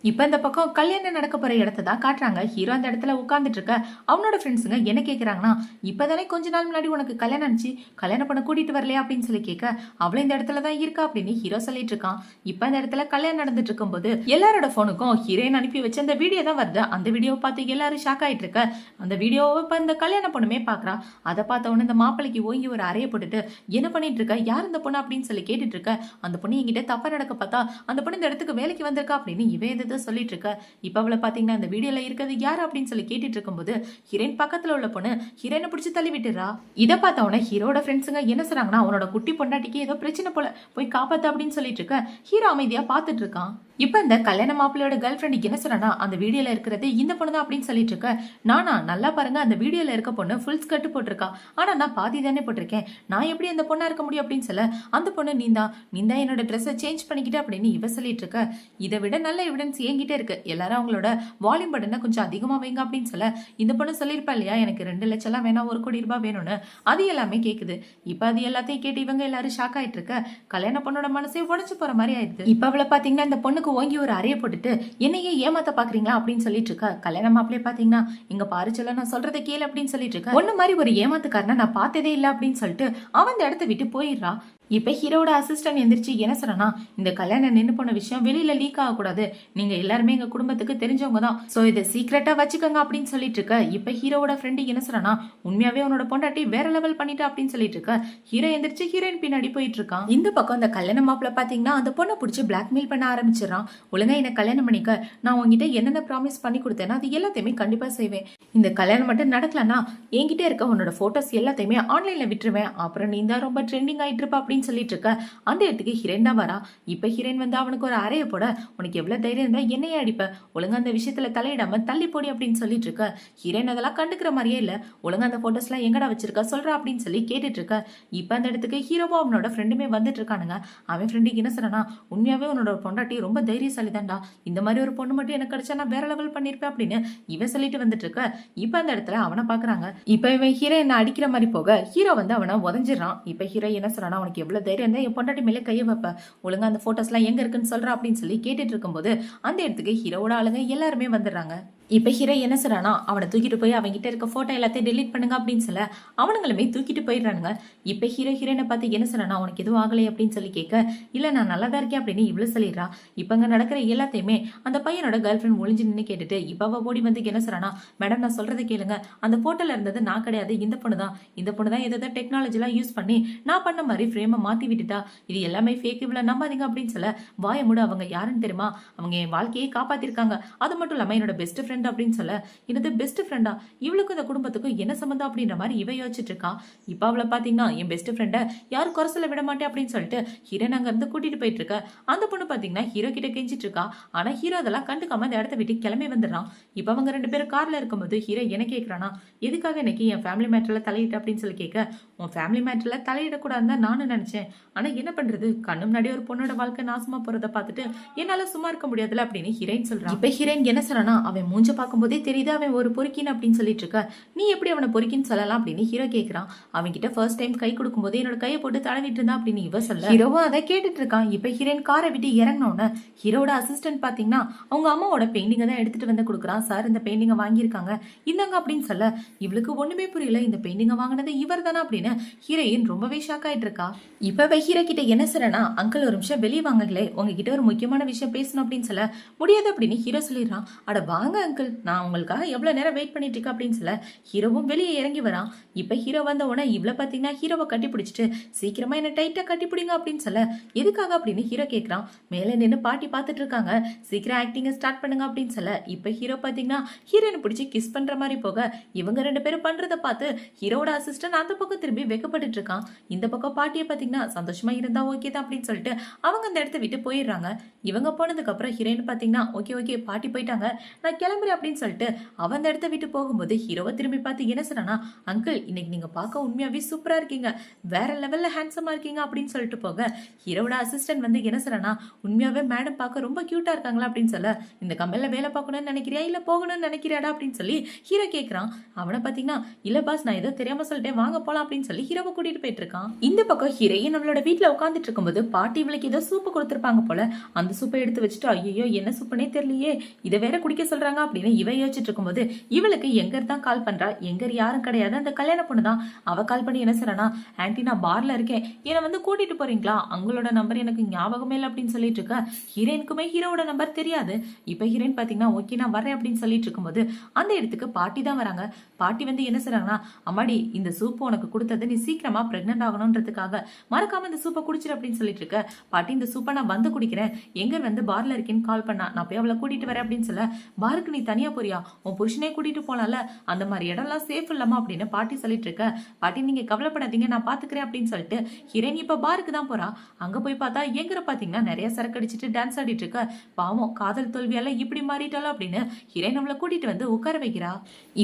இப்ப இந்த பக்கம் கல்யாணம் நடக்க போற இடத்த தான் காட்டுறாங்க. ஹீரோ அந்த இடத்துல உட்கார்ந்துட்டு இருக்க. அவனோட ஃப்ரெண்ட்ஸுங்க என்ன கேக்குறாங்கன்னா, இப்பதானே கொஞ்ச நாள் முன்னாடி உனக்கு கல்யாணம் ஆச்சு, கல்யாணம் பண்ண கூட்டிட்டு வரலையா அப்படின்னு சொல்லி கேட்க, அவளை இந்த இடத்துல தான் இருக்கா அப்படின்னு ஹீரோ சொல்லிட்டு இருக்கான். இப்ப இந்த இடத்துல கல்யாணம் நடந்துட்டு இருக்கும் போது எல்லாரோட போனுக்கும் ஹீரோயின் அனுப்பி வச்ச அந்த வீடியோ தான் வருது. அந்த வீடியோவை பார்த்து எல்லாரும் ஷாக் ஆயிட்டு இருக்க. அந்த வீடியோவை இப்ப இந்த கல்யாண பொண்ணுமே பாக்குறா. அதை பார்த்த உடனே இந்த மாப்பிளைக்கு ஓங்கி ஒரு அறைய போட்டுட்டு, என்ன பண்ணிட்டு இருக்க, யார் இந்த பொண்ணு அப்படின்னு சொல்லி கேட்டுட்டு இருக்க. அந்த பொண்ணு என்கிட்ட தப்பா நடக்க பார்த்தா அந்த பொண்ணு இந்த இடத்துக்கு வேலைக்கு வந்திருக்கா அப்படின்னு இவன் சொல்லிட்டு இருக்க. இப்ப அவளை பாத்தீங்கன்னா இந்த வீடியோல இருக்கிறது யாரு அப்படின்னு சொல்லி கேட்டுட்டு இருக்கும்போது ஹீரோயின் பக்கத்துல உள்ள பொண்ணு ஹீரோயினை பிடிச்சி தள்ளி விட்டுறா. இதை பார்த்த உடனே ஹீரோட ஃப்ரெண்ட்ஸுங்க என்ன சொல்றாங்கன்னா, அவனோட குட்டி பொண்டாட்டிக்கு ஏதோ பிரச்சனை போல, போய் காப்பாத்து அப்படின்னு சொல்லிட்டு இருக்க. ஹீரோ அமைதியா பாத்துட்டு இருக்கான். இப்ப இந்த கல்யாண மாப்பிள்ளையோட கேர்ள் ஃப்ரெண்ட் என்ன சொல்றானா, அந்த வீடியோல இருக்கிறது இந்த பொண்ணு தான் அப்படின்னு சொல்லிட்டு இருக்க. நானா நல்லா பாருங்க, அந்த வீடியோல இருக்க பொண்ணு ஃபுல் ஸ்கர்ட் போட்டிருக்கா, ஆனா நான் பாதி தானே போட்டிருக்கேன், நான் எப்படி அந்த பொண்ணா இருக்க முடியும் அப்படின்னு சொல்ல, அந்த பொண்ணு நீந்தா என்னோட ட்ரெஸ்ஸை சேஞ்ச் பண்ணிக்கிட்டு அப்படின்னு இவ சொல்லிட்டு இருக்க. இதை விட நல்ல எவிடன்ஸ் என்கிட்ட இருக்கு, எல்லாரும் அவங்களோட வால்யூம் பட்டனை கொஞ்சம் அதிகமா வைங்க அப்படின்னு சொல்ல, இந்த பொண்ணு சொல்லிருப்பா இல்லையா, எனக்கு 2 லட்சம் எல்லாம் வேணா 1 கோடி ரூபாய் வேணும்னு, அது எல்லாமே கேக்குது. இப்ப அது எல்லாத்தையும் கேட்டு இவங்க எல்லாரும் ஷாக் ஆயிட்டு இருக்க. கல்யாண பொண்ணோட மனசே உடைச்சு போற மாதிரி ஆயிடுது. இப்ப அவளை பாத்தீங்கன்னா இந்த பொண்ணுக்கு ஓங்கி ஒரு அறைய போட்டுட்டு, என்னையே ஏமாத்த பாக்குறீங்களா அப்படின்னு சொல்லிட்டு இருக்க. கல்யாண மாப்பிள்ளைய பாத்தீங்கன்னா, இங்க பாரு சொல்ல நான் சொல்றதை கேளு அப்படின்னு சொல்லிட்டு இருக்க. ஒண்ணு மாதிரி ஒரு ஏமாத்துக்காரனா நான் பார்த்ததே இல்லை அப்படின்னு சொல்லிட்டு அவன் அந்த இடத்த விட்டு போயிடுறா. இப்ப ஹீரோட அசிஸ்டன்ட் எந்திரிச்சு என்ன சொல்றனா, இந்த கல்யாணம் நின்னு போன விஷயம் வெளியில லீக் ஆகக்கூடாது, நீங்க எல்லாருமே எங்க குடும்பத்துக்கு தெரிஞ்சவங்க தான், சோ இதை சீக்கிரட்டா வச்சுக்கோங்க அப்படின்னு சொல்லிட்டு இருக்க. இப்ப ஹீரோட ஃப்ரெண்டு என்ன சொல்றனா, உண்மையாவே உன்னோட பொண்டாட்டி வேற லெவல் பண்ணிட்டா அப்படின்னு சொல்லிட்டு இருக்க. ஹீரோ எந்திரிச்சு ஹீரோயின் பின்னாடி போயிட்டு இருக்கான். இந்த பக்கம் அந்த கல்யாண மாப்பிள்ள பாத்தீங்கன்னா அந்த பொண்ணை பிடிச்சி பிளாக்மெயில் பண்ண ஆரம்பிச்சிடறான். ஒழுங்கா என்ன கல்யாணம் பண்ணிக்க, நான் உங்ககிட்ட என்னென்ன ப்ராமிஸ் பண்ணி கொடுத்தேன்னா அது எல்லாத்தையுமே கண்டிப்பா செய்வேன். இந்த கல்யாணம் மட்டும் நடக்கலன்னா என்கிட்ட இருக்க உன்னோட போட்டோஸ் எல்லாத்தையுமே ஆன்லைன்ல விட்டுருவேன், அப்புறம் நீ தான் ரொம்ப ட்ரெண்டிங் ஆயிட்டு இருப்ப அப்படின்னு சொல்லிட்டு இருக்க. அந்த இடத்துக்கு ஹீரோயின் தான் வரா. இப்ப ஹீரோயின் வந்து அவனுக்கு ஒரு அறைய போட, உனக்கு எவ்வளவு தைரியம் இருந்தா என்னையே அடிப்ப, ஒழுங்கா அந்த விஷயத்துல தலையிடாம தள்ளி போடி அப்படின்னு சொல்லிட்டு இருக்க. ஹீரோயின் அதெல்லாம் கண்டுக்கிற மாதிரியே இல்ல. ஒழுங்கா அந்த போட்டோஸ் எல்லாம் எங்கடா வச்சிருக்க சொல்ற அப்படின்னு சொல்லி கேட்டுட்டு இருக்க. இப்ப அந்த இடத்துக்கு ஹீரோவா அவனோட ஃப்ரெண்டுமே வந்துட்டு இருக்கானுங்க. அவன் ஃப்ரெண்டுக்கு என்ன சொல்றானா, உண்மையாவே உன்னோட பொண்டாட்டி ரொம்ப தைரியசாலி தான்டா, இந்த மாதிரி ஒரு பொண்ணு மட்டும் எனக்கு கிடைச்சா நான் வேற லெவல் பண்ணிருப்பேன் அப்படின்னு இவன் சொல்லிட்டு வந்துட்டு இருக்க. இப்ப அந்த இடத்துல அவனை பாக்குறாங்க. இப்ப இவன் ஹீரோ என்ன அடிக்கிற மாதிரி போக ஹீரோ வந்து அவனை உதஞ்சிடறான். இப்ப ஹீரோ என்ன சொல்றானா, உனக்கு எவ்வளவு தைரியம் இருந்தா என் பொண்டாட்டி மேலே கைய வைப்ப, ஒழுங்கா அந்த போட்டோஸ் எல்லாம் எங்க இருக்குன்னு சொல்ற அப்படின்னு சொல்லி கேட்டுட்டு இருக்கும்போது அந்த இடத்துக்கு ஹீரோட ஆளுங்க எல்லாருமே வந்துடுறாங்க. இப்ப ஹீரோ என்ன சொல்றானா, அவனை தூக்கிட்டு போய் அவன்கிட்ட இருக்க போட்டோ எல்லாத்தையும் டெலீட் பண்ணுங்க அப்படின்னு சொல்ல அவனுங்களுமே தூக்கிட்டு போயிடுறானுங்க. இப்ப ஹீரோயினை பார்த்து என்ன சொல்றானா, உனக்கு எதுவும் ஆகலை அப்படின்னு சொல்லி கேட்க, இல்ல நான் நல்லா தான் இருக்கேன் அப்படின்னு இவ்வளவு சொல்லிடுறா. இப்ப அங்க நடக்கிற எல்லாத்தையுமே அந்த பையனோட கேர்ள் ஃபிரெண்ட் ஒளிஞ்சு நின்று கேட்டுட்டு இப்ப அவ ஓடி வந்து என்ன சொல்றானா, மேடம் நான் சொல்றதை கேளுங்க, அந்த போட்டோல இருந்தது நான் கிடையாது, இந்த பொண்ணு தான் ஏதாவது டெக்னாலஜி எல்லாம் யூஸ் பண்ணி நான் பண்ண மாதிரி ஃப்ரேமை மாத்தி விட்டுட்டா, இது எல்லாமே ஃபேக், இவ்வளவு நம்பாதீங்க அப்படின்னு சொல்ல வாய மூட. அவங்க யாருன்னு தெரியுமா, அவங்க என் வாழ்க்கையை காப்பாத்திருக்காங்க, அது மட்டும் இல்லாம என்னோட பெஸ்ட் ஃப்ரெண்ட் அப்படின்னு சொல்ல, என்னது பெஸ்ட் ஃப்ரெண்டா, இவளுக்கும் இந்த குடும்பத்துக்கும் என்ன சம்பந்தம் அப்படின்ற மாதிரி இவ யோசிச்சுட்டு இருக்கா. இப்ப அவளை பாத்தீங்கன்னா என் பெஸ்ட் ஃப்ரெண்ட யாரும் குறைசல விட மாட்டேன் அப்படின்னு சொல்லிட்டு ஹீரோன் அங்க இருந்து கூட்டிட்டு போயிட்டு இருக்க. அந்த பொண்ணு பாத்தீங்கன்னா ஹீரோ கிட்ட கெஞ்சிட்டு இருக்கா. ஆனா ஹீரோ அதெல்லாம் கண்டுக்காம அந்த இடத்த விட்டு கிளம்பி வந்துடுறான். இப்ப அவங்க ரெண்டு பேரும் கார்ல இருக்கும்போது ஹீரோ என்ன கேட்கறானா, எதுக்காக இன்னைக்கு என் ஃபேமிலி மேட்டர்ல தலையிட்டு அப்படின்னு சொல்லி கேட்க, உன் ஃபேமிலி மேட்டர்ல தலையிடக்கூடாதுன்னு தான் நானும் நினைச்சேன், ஆனா என்ன பண்றது, கண்ணு முன்னாடி ஒரு பொண்ணோட வாழ்க்கை நாசமா போறத பார்த்துட்டு என்னால சும்மா இருக்க முடியாதுல அப்படின்னு ஹீரோயின் சொல்றான். இப்ப ஹீரோயின் என்ன சொல்றானா, அவன் மூஞ்ச பார்க்கும்போதே தெரியுது அவன் ஒரு பொறுக்கின் அப்படின்னு சொல்லிட்டு இருக்க. நீ எப்படி அவனை பொறுக்கின்னு சொல்லலாம் அப்படின்னு ஹீரோ கேட்கறான். அவன் கிட்ட ஃபர்ஸ்ட் டைம் கை கொடுக்கும் போது என்னோட கையை போட்டு தடவிட்டு இருந்தா அப்படின்னு இவ சொல்ல ஹீரோவும் அதை கேட்டுட்டு இருக்கான். இப்ப ஹீரோயின் காரை விட்டு இறங்கினோன்னு ஹீரோட அசிஸ்டன்ட் பாத்தீங்கன்னா அவங்க அம்மாவோட பெயிண்டிங்கை தான் எடுத்துட்டு வந்து கொடுக்குறான். சார் இந்த பெயிண்டிங்கை வாங்கியிருக்காங்க இந்தாங்க அப்படின்னு சொல்ல இவளுக்கு ஒண்ணுமே புரியல, இந்த பெயிண்டிங்கை வாங்கினது இவர் தானே அப்படின்னு ஹீரோயின் ரொம்பவே ஷாக் ஆயிட்டு இருக்கா. இப்ப ஹீரோ கிட்ட என்ன சொல்றனா, அங்கிள் ஒரு நிமிஷம் வெளியே வாங்கலே, உங்ககிட்ட ஒரு முக்கியமான விஷயம் பேசணும் அப்படின்னு சொல்ல முடியாது அப்படின்னு ஹீரோ சொல்லிடுறான். அட வாங்க அங்கிள், நான் உங்களுக்காக எவ்வளவு நேரம் வெயிட் பண்ணிட்டு இருக்கேன் அப்படின்னு சொல்ல ஹீரோவும் வெளியே இறங்கி வரான். இப்ப ஹீரோ வந்த உடனே இவ்வளவு பாத்தீங்கன்னா ஹீரோவை கட்டி பிடிச்சிட்டு சீக்கிரமா என்ன டைட்டா கட்டி பிடிங்க அப்படின்னு சொல்ல எதுக்காக அப்படின்னு ஹீரோ கேட்கறான். மேல நின்று பாட்டி பார்த்துட்டு இருக்காங்க, சீக்கிரம் ஆக்டிங்க ஸ்டார்ட் பண்ணுங்க அப்படின்னு சொல்ல இப்ப ஹீரோ பாத்தீங்கன்னா ஹீரோனை பிடிச்சி கிஸ் பண்ற மாதிரி போக இவங்க ரெண்டு பேரும் பண்றத பார்த்து ஹீரோட அசிஸ்டன்ட் அந்த பக்கம் திரும்பி வெக்கப்பட்டு இருக்கான். இந்த பக்கம் பாட்டியை பாத்தீங்கன்னா சந்தோஷமா இருந்தா ஓகே தான் அப்படின்னு சொல்லிட்டு அவங்க அந்த இடத்த விட்டு போயிடுறாங்க. இவங்க போனதுக்கு அப்புறம் ஹீரோயின் பாத்தீங்கன்னா ஓகே ஓகே பாட்டி போயிட்டாங்க, நான் கிளம்புறேன் அப்படின்னு சொல்லிட்டு அவன் அந்த இடத்த விட்டு போகும்போது ஹீரோவை திரும்பி பார்த்து என்ன சொல்றானா, அங்கிள் இன்னைக்கு நீங்க பார்க்க உண்மையாவே சூப்பரா இருக்கீங்க, வேற லெவல்ல ஹேண்ட்ஸமா இருக்கீங்க அப்படின்னு சொல்லிட்டு போக ஹீரோட அசிஸ்டன்ட் வந்து என்ன சொல்றானா, உண்மையாவே மேடம் பார்க்க ரொம்ப கியூட்டா இருக்காங்களா அப்படின்னு சொல்ல, இந்த கம்பெனில வேலை பார்க்கணும்னு நினைக்கிறியா இல்ல போகணும்னு நினைக்கிறியாடா அப்படின்னு சொல்லி ஹீரோ கேட்கறான். அவனை பாத்தீங்கன்னா இல்ல பாஸ் நான் ஏதோ தெரியாம சொல்லிட்டேன் வாங்க போலாம் அப்படின்னு சொல்லி ஹீரோவை கூட்டிட்டு போயிட்டு இருக்கான். இந்த பக்கம் ஹீரோயின் நம்மளோட வீட்டுல உட்காந்துட்டு இருக்கும்போது பாட்டி இவளுக்கு ஏதோ சூப்பு கொடுத்துருப்பாங்க போல, அந்த சூப்பை எடுத்து வச்சுட்டு ஐயோ என்ன சூப்புனே தெரியலையே, இதை வேற குடிக்க சொல்றாங்க அப்படின்னு இவ யோசிச்சுட்டு இருக்கும்போது இவளுக்கு எங்கர் தான் கால் பண்றா. எங்கர் யாரும் கிடையாது, அந்த கல்யாண பொண்ணு தான். அவ கால் பண்ணி என்ன சொல்றானா, ஆன்டி நான் பார்ல இருக்கேன், என்னை வந்து கூட்டிட்டு போறீங்களா, அவங்களோட நம்பர் எனக்கு ஞாபகமே இல்லை அப்படின்னு சொல்லிட்டு இருக்க. ஹீரோயினுக்குமே ஹீரோட நம்பர் தெரியாது. இப்ப ஹீரோயின் பாத்தீங்கன்னா ஓகே நான் வரேன் அப்படின்னு சொல்லிட்டு இருக்கும்போது அந்த இடத்துக்கு பாட்டி தான் வராங்க. பாட்டி வந்து என்ன சொல்றாங்கன்னா, அம்மாடி இந்த சூப்பு உனக்கு கொடுத்தது நீ சீக்கிரமா பிரெக்னென்ட் ஆகணும்ன்றதுக்காக, மறக்காம இந்த சூப்பை குடிச்சிரு அப்படின்னு சொல்லிட்டு இருக்க. பாட்டி இந்த சூப்பை நான் வந்து குடிக்கிறேன், எங்கர் வந்து பார்ல இருக்கேன்னு கால் பண்ணா, நான் போய் அவளை கூட்டிட்டு வரேன் அப்படின்னு சொல்ல, பாருக்கு நீ தனியா போறியா, உன் புருஷனே கூட்டிட்டு போனால, அந்த மாதிரி இடம்லாம் சேஃப் இல்லாமா அப்படின்னு பாட்டி சொல்லிட்டு இருக்க. பாட்டி நீங்க கவலைப்படாதீங்க நான் பாத்துக்கிறேன் அப்படின்னு சொல்லிட்டு ஹீரோயின் இப்ப பாருக்கு தான் போறா. அங்க போய் பார்த்தா எங்கர பாத்தீங்கன்னா நிறைய சரக்கு அடிச்சிட்டு டான்ஸ் ஆடிட்டு இருக்க. பாவம் காதல் தோல்வியால இப்படி மாறிட்டாலும் அப்படின்னு ஹீரோயின் நம்மள கூட்டிட்டு வந்து உட்கார வைக்கிறா.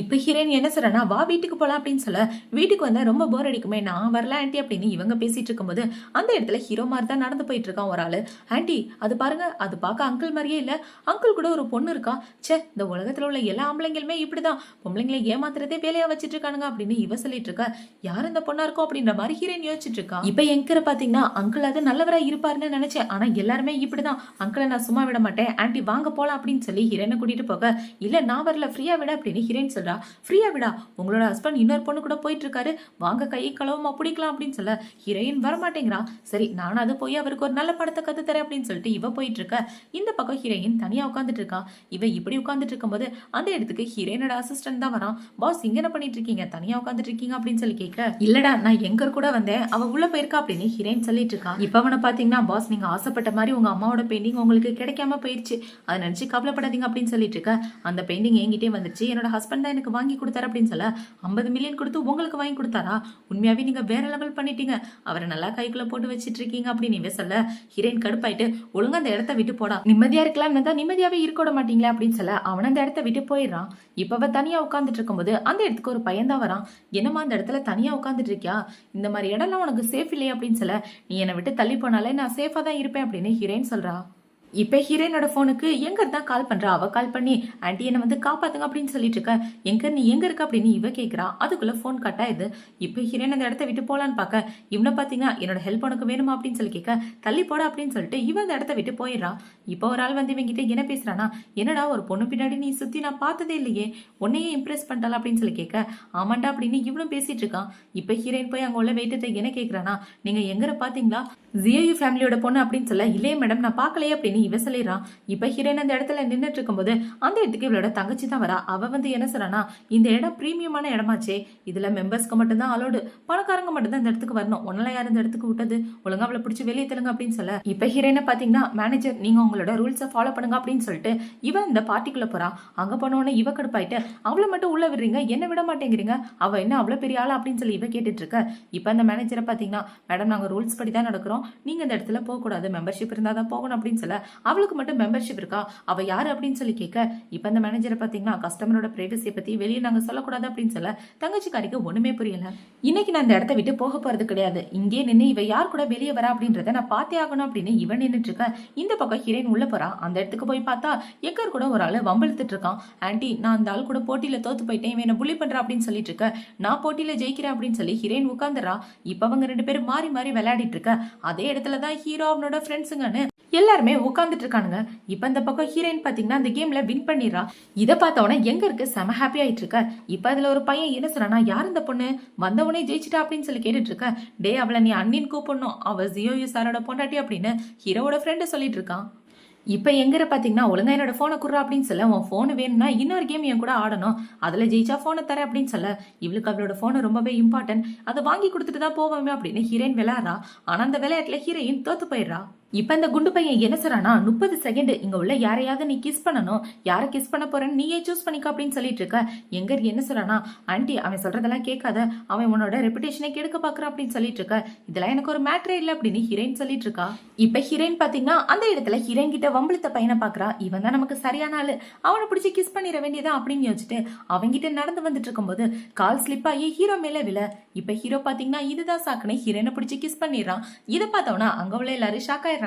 இப்ப ஹீரோயின் என்ன சொல்றா, வா வீட்டுக்கு போலாம் அப்படின்னு சொல்ல, வீட்டுக்கு வந்தா ரொம்ப போர் அடிக்குமே நான் வரல ஆன்டி அப்படின்னு இவங்க பேசிட்டு இருக்கும்போது அந்த இடத்துல ஹீரோ மாதிரி தான் நடந்து போயிட்டு இருக்கான் ஒரு ஆளு. ஆன்டி அது பாருங்க, அது பார்க்க அங்கிள் மாதிரியே இல்ல, அங்கிள் கூட ஒரு பொண்ணு இருக்கா, சே இந்த உலகத்துல உள்ள எல்லா ஆம்பளைங்களுமே இப்படிதான் பொம்பளைங்களை ஏமாத்துறதே வேலையா வச்சிட்டு இருக்கானுங்க அப்படின்னு இவ சொல்லிட்டு இருக்க. யார் இந்த பொண்ணா இருக்கும் அப்படின்ற மாதிரி ஹீரோயின் யோசிச்சுட்டு இருக்கா. இப்ப எங்க பாத்தீங்கன்னா அங்கிள் அது நல்லவரா இருப்பாருன்னு நினைச்சேன், ஆனா எல்லாருமே இப்படிதான். அங்கிளை நான் சும்மா விட மாட்டேன், ஆன்ட்டி வாங்க போலாம் அப்படின்னு சொல்லி ஹீரோயினை கூட்டிட்டு போக, இல்ல நான் வரல ஃப்ரீயா விட அப்படின்னு ஹீரோயின் சொல்றா. ஃப்ரீயா விடா, உங்களோட ஹஸ்பண்ட் இன்னொரு பொண்ணு கூட போயிட்டு இருக்காரு, வாங்க கையை களவுமா பிடிக்கலாம் அப்படின்னு சொல்ல ஹீரோயின் வரமாட்டேங்கிறா. சரி நான் அது போய் அவருக்கு ஒரு நல்ல படத்தை கத்து தரேன் அப்படின்னு சொல்லிட்டு இவ போயிட்டு இருக்க. இந்த பக்கம் ஹீரோயின் தனியா உட்காந்துட்டு இருக்கா. இவ இப்படி உட்காந்துட்டு இருக்கும்போது அந்த இடத்துக்கு ஹீரோயினோட அசிஸ்டன்ட் தான் வரான். பாஸ் இங்க என்ன பண்ணிட்டு இருக்கீங்க, தனியா உட்காந்துட்டு இருக்கீங்க அப்படின்னு சொல்லி கேட்க, இல்லடா நான் எங்க கூட வந்தேன், அவ உள்ள போயிருக்கா அப்படின்னு ஹீரோயின் சொல்லிட்டு இருக்கா. இப்ப அவனை பாத்தீங்கன்னா, பாஸ் நீங்க ஆசைப்பட்ட மாதிரி உங்க அம்மாவோட பெயிண்டிங் உங்களுக்கு கிடைக்காம போயிருச்சு, அதை நினைச்சு கவலைப்படாதீங்க அப்படின்னு சொல்லிட்டு இருக்க. அந்த பெயிண்டிங் என்கிட்டே வந்துச்சு, என்னோட ஹஸ்பண்ட் தான் எனக்கு வாங்கி கொடுத்தாரு அப்படின்னு சொல்ல, 50 மில்லியன் கொடுத்து உங்களுக்கு வாங்கி கொடுத்தாரா, உண்மையாவே நீங்க வேற லெவல் பண்ணிட்டீங்க, அவரை நல்லா கைக்குள்ள போட்டு வச்சிட்டு இருக்கீங்க அப்படின்னு இவ சொல்ல ஹீரோயின் கடுப்பாயிட்டு, ஒழுங்கா அந்த இடத்த விட்டு போடா, நிம்மதியா இருக்கலாம்னு தான் நிம்மதியாவே இருக்க மாட்டீங்களா அப்படின்னு சொல்ல அவன் அந்த இடத்த விட்டு போயிடுறான். இப்ப தனியா உட்காந்துட்டு இருக்கும்போது அந்த இடத்துக்கு ஒரு பையன் தான் வரான். என்னமா அந்த இடத்துல தனியா உட்காந்துட்டு இருக்கியா, இந்த மாதிரி இடம்லாம் உனக்கு சேஃப் இல்லையா அப்படின்னு சொல்ல, நீ என்னை விட்டு தள்ளி போனாலே நான் சேஃபா தான் இருப்பேன் அப்படின்னு ஹீரோயின் சொல்றா. இப்ப ஹீரோயினோட போனுக்கு எங்க தான் கால் பண்றா. அவ கால் பண்ணி ஆன்ட்டி என்ன வந்து காப்பாத்துங்க அப்படின்னு சொல்லிட்டு இருக்க. எங்க நீ எங்க இருக்க அப்படின்னு இவ கேக்குறா. அதுக்குள்ள போன் கட் ஆயிடுது. இப்ப ஹீரோயின் அந்த இடத்த விட்டு போலான்னு பாக்க, இவனை பாத்தீங்கன்னா என்னோட ஹெல்ப் உனக்கு வேணுமா அப்படின்னு சொல்லி கேட்க, தள்ளி போட அப்படின்னு சொல்லிட்டு இவன் அந்த இடத்த விட்டு போயிடுறா. இப்ப ஒரு ஆள் வந்து இவங்க கிட்ட என்ன பேசுறானா, என்னடா ஒரு பொண்ணு பின்னாடி நீ சுத்தி நான் பார்த்ததே இல்லையே, உன்னையே இம்ப்ரெஸ் பண்ணிட்டால அப்படின்னு சொல்லி கேட்க, ஆமாண்டா அப்படின்னு இவனும் பேசிட்டு இருக்கான். இப்ப ஹீரோயின் போய் அங்க உள்ள வெயிட்டத்தை என்ன கேக்குறானா, நீங்க எங்கற பாத்தீங்களா, ஜியோ ஃபேமிலியோட பொண்ணு அப்படின்னு சொல்ல, இல்லையே மேடம் நான் பாக்கலையே அப்படின்னு இவ சொல்லிடுறான். இப்ப ஹீரோயின் அந்த இடத்துல நின்றுட்டு இருக்கும்போது அந்த இடத்துக்கு இவளோட தங்கச்சி தான் வரா. அவ வந்து என்ன சொல்றானா, இந்த இடம் பிரீமியமான இடமாச்சே, இதுல மெம்பர்ஸ்க்கு மட்டும் தான் அலோடு, பணக்காரங்க மட்டும் தான் இந்த இடத்துக்கு வரணும், ஒன்னால யார் இந்த இடத்துக்கு விட்டது, ஒழுங்கா அவளை பிடிச்சி வெளியே தருங்க அப்படின்னு சொல்ல, இப்ப ஹீரோயினை பாத்தீங்கன்னா மேனேஜர் நீங்க உங்களோட ரூல்ஸை ஃபாலோ பண்ணுங்க அப்படின்னு சொல்லிட்டு இவன் இந்த பார்ட்டிக்குள்ள போறா. அங்க போனோடனே இவ கடுப்பாயிட்டு, அவளை மட்டும் உள்ள விடுறீங்க என்ன விட மாட்டேங்கிறீங்க, அவ என்ன அவ்வளவு பெரிய ஆளா அப்படின்னு சொல்லி இவ கேட்டுட்டு இருக்க. இப்ப அந்த மேனேஜரை பாத்தீங்கன்னா, மேடம் நாங்க ரூல்ஸ் படி தான் நடக்கிறோம், நீங்க இந்த இடத்துல போக கூடாது, மெம்பர்ஷிப் இருந்தாதான் போகணும் அப்படின்னு சொல்ல, அவளுக்கு மட்டும் மெம்பர்ஷிப் இருக்கா, அவ யாரு அப்படின்னு சொல்லி கேட்க, இப்ப அந்த மேனேஜரை பாத்தீங்கன்னா கஸ்டமரோட பிரைவசியை பத்தி வெளியே நாங்க சொல்லக்கூடாது அப்படின்னு சொல்ல தங்கச்சிக்காரிக்கு ஒண்ணுமே புரியல. இன்னைக்கு நான் இந்த இடத்த விட்டு போக போறது கிடையாது, இங்கே நின்று இவ யார் கூட வெளியே வரா அப்படின்றத நான் பார்த்தே ஆகணும் அப்படின்னு இவன் நின்றுட்டு இருக்க. இந்த பக்கம் ஹீரோயின் உள்ள போறா. அந்த இடத்துக்கு போய் பார்த்தா எக்கர் கூட ஒரு ஆளு வம்பிழுத்துட்டு இருக்கான். ஆன்ட்டி நான் அந்த ஆள் கூட போட்டியில தோத்து போயிட்டேன், இவன் என்ன புள்ளி பண்றா அப்படின்னு சொல்லிட்டு இருக்க. நான் போட்டியில ஜெயிக்கிறேன் அப்படின்னு சொல்லி ஹீரோயின் உட்காந்துறா. இப்ப அவங்க ரெண்டு பேரும் மாறி மாறி விளையாடிட்டு இருக்க. அதே இடத்துலதான் ஹீரோ அவனோட ஃப்ரெண்ட்ஸுங்கன்னு எல்லாருமே உட்காந்துட்டு இருக்கானுங்க. இப்ப இந்த பக்கம் ஹீரோயின் பாத்தீங்கன்னா அந்த கேம்ல வின் பண்ணிடுறா. இதை பார்த்தவன எங்க இருக்கு செம ஹாப்பி ஆயிட்டு இருக்க. இப்ப அதுல ஒரு பையன் என்ன சொல்றானா, யார் இந்த பொண்ணு வந்தவனே ஜெயிச்சிட்டா அப்படின்னு சொல்லி கேட்டுட்டு இருக்க. டே அவளை நீ அண்ணின்னு கூப்பிடணும், அவ ஜியோ சாரோட பொண்டாட்டி அப்படின்னு ஹீரோவோட ஃப்ரெண்டு சொல்லிட்டு இருக்கான். இப்ப எங்கிற பாத்தீங்கன்னா, ஒழுங்கா என்னோட போனை குடுறா அப்படின்னு சொல்ல, உன் போன் வேணும்னா இன்னொரு கேம் என் கூட ஆடணும், அதுல ஜெயிச்சா போனை தர அப்படின்னு சொல்ல, இவளுக்கு அவளோட போனை ரொம்பவே இம்பார்ட்டன்ட், அதை வாங்கி கொடுத்துட்டு தான் போவோமே அப்படின்னு ஹீரோயின் விளையாடுறா. ஆனா அந்த விளையாட்டுல ஹீரோயின் தோத்து போயிடுறா. இப்ப இந்த குண்டு பையன் என்ன சொல்றானா, 30 செகண்ட் இங்க உள்ள யாரையாவது நீ கிஸ் பண்ணணும், யாரை கிஸ் பண்ண போறேன்னு நீயே சூஸ் பண்ணிக்க அப்படின்னு சொல்லிட்டு இருக்க. எங்க என்ன சொல்றானா, ஆன்ட்டி அவன் சொல்றதெல்லாம் கேட்காத, அவன் உன்னோட ரெப்புடேஷனை கெடுக்க பாக்குறான் அப்படின்னு சொல்லிட்டு இருக்க. இதெல்லாம் எனக்கு ஒரு மேட்ரே இல்ல அப்படின்னு ஹீரோயின் சொல்லிட்டு இருக்கா. இப்ப ஹீரோயின் பாத்தீங்கன்னா அந்த இடத்துல ஹீரோயின் கிட்ட வம்பிழுத்த பையனை பாக்குறா. இவன் தான் நமக்கு சரியான ஆளு, அவனை பிடிச்சி கிஸ் பண்ணிட வேண்டியதான் அப்படின்னு யோசிச்சுட்டு அவங்கிட்ட நடந்து வந்துட்டு இருக்கும்போது கால் ஸ்லிப் ஆகி ஹீரோ மேல விழ. இப்ப ஹீரோ பாத்தீங்கன்னா இதுதான் சாக்குன்னு ஹீரோயினை பிடிச்சி கிஸ் பண்ணிடுறான். இதை பார்த்தவனா அங்க உள்ள எல்லாரும் ஷாக் ஆயிடுறாங்க.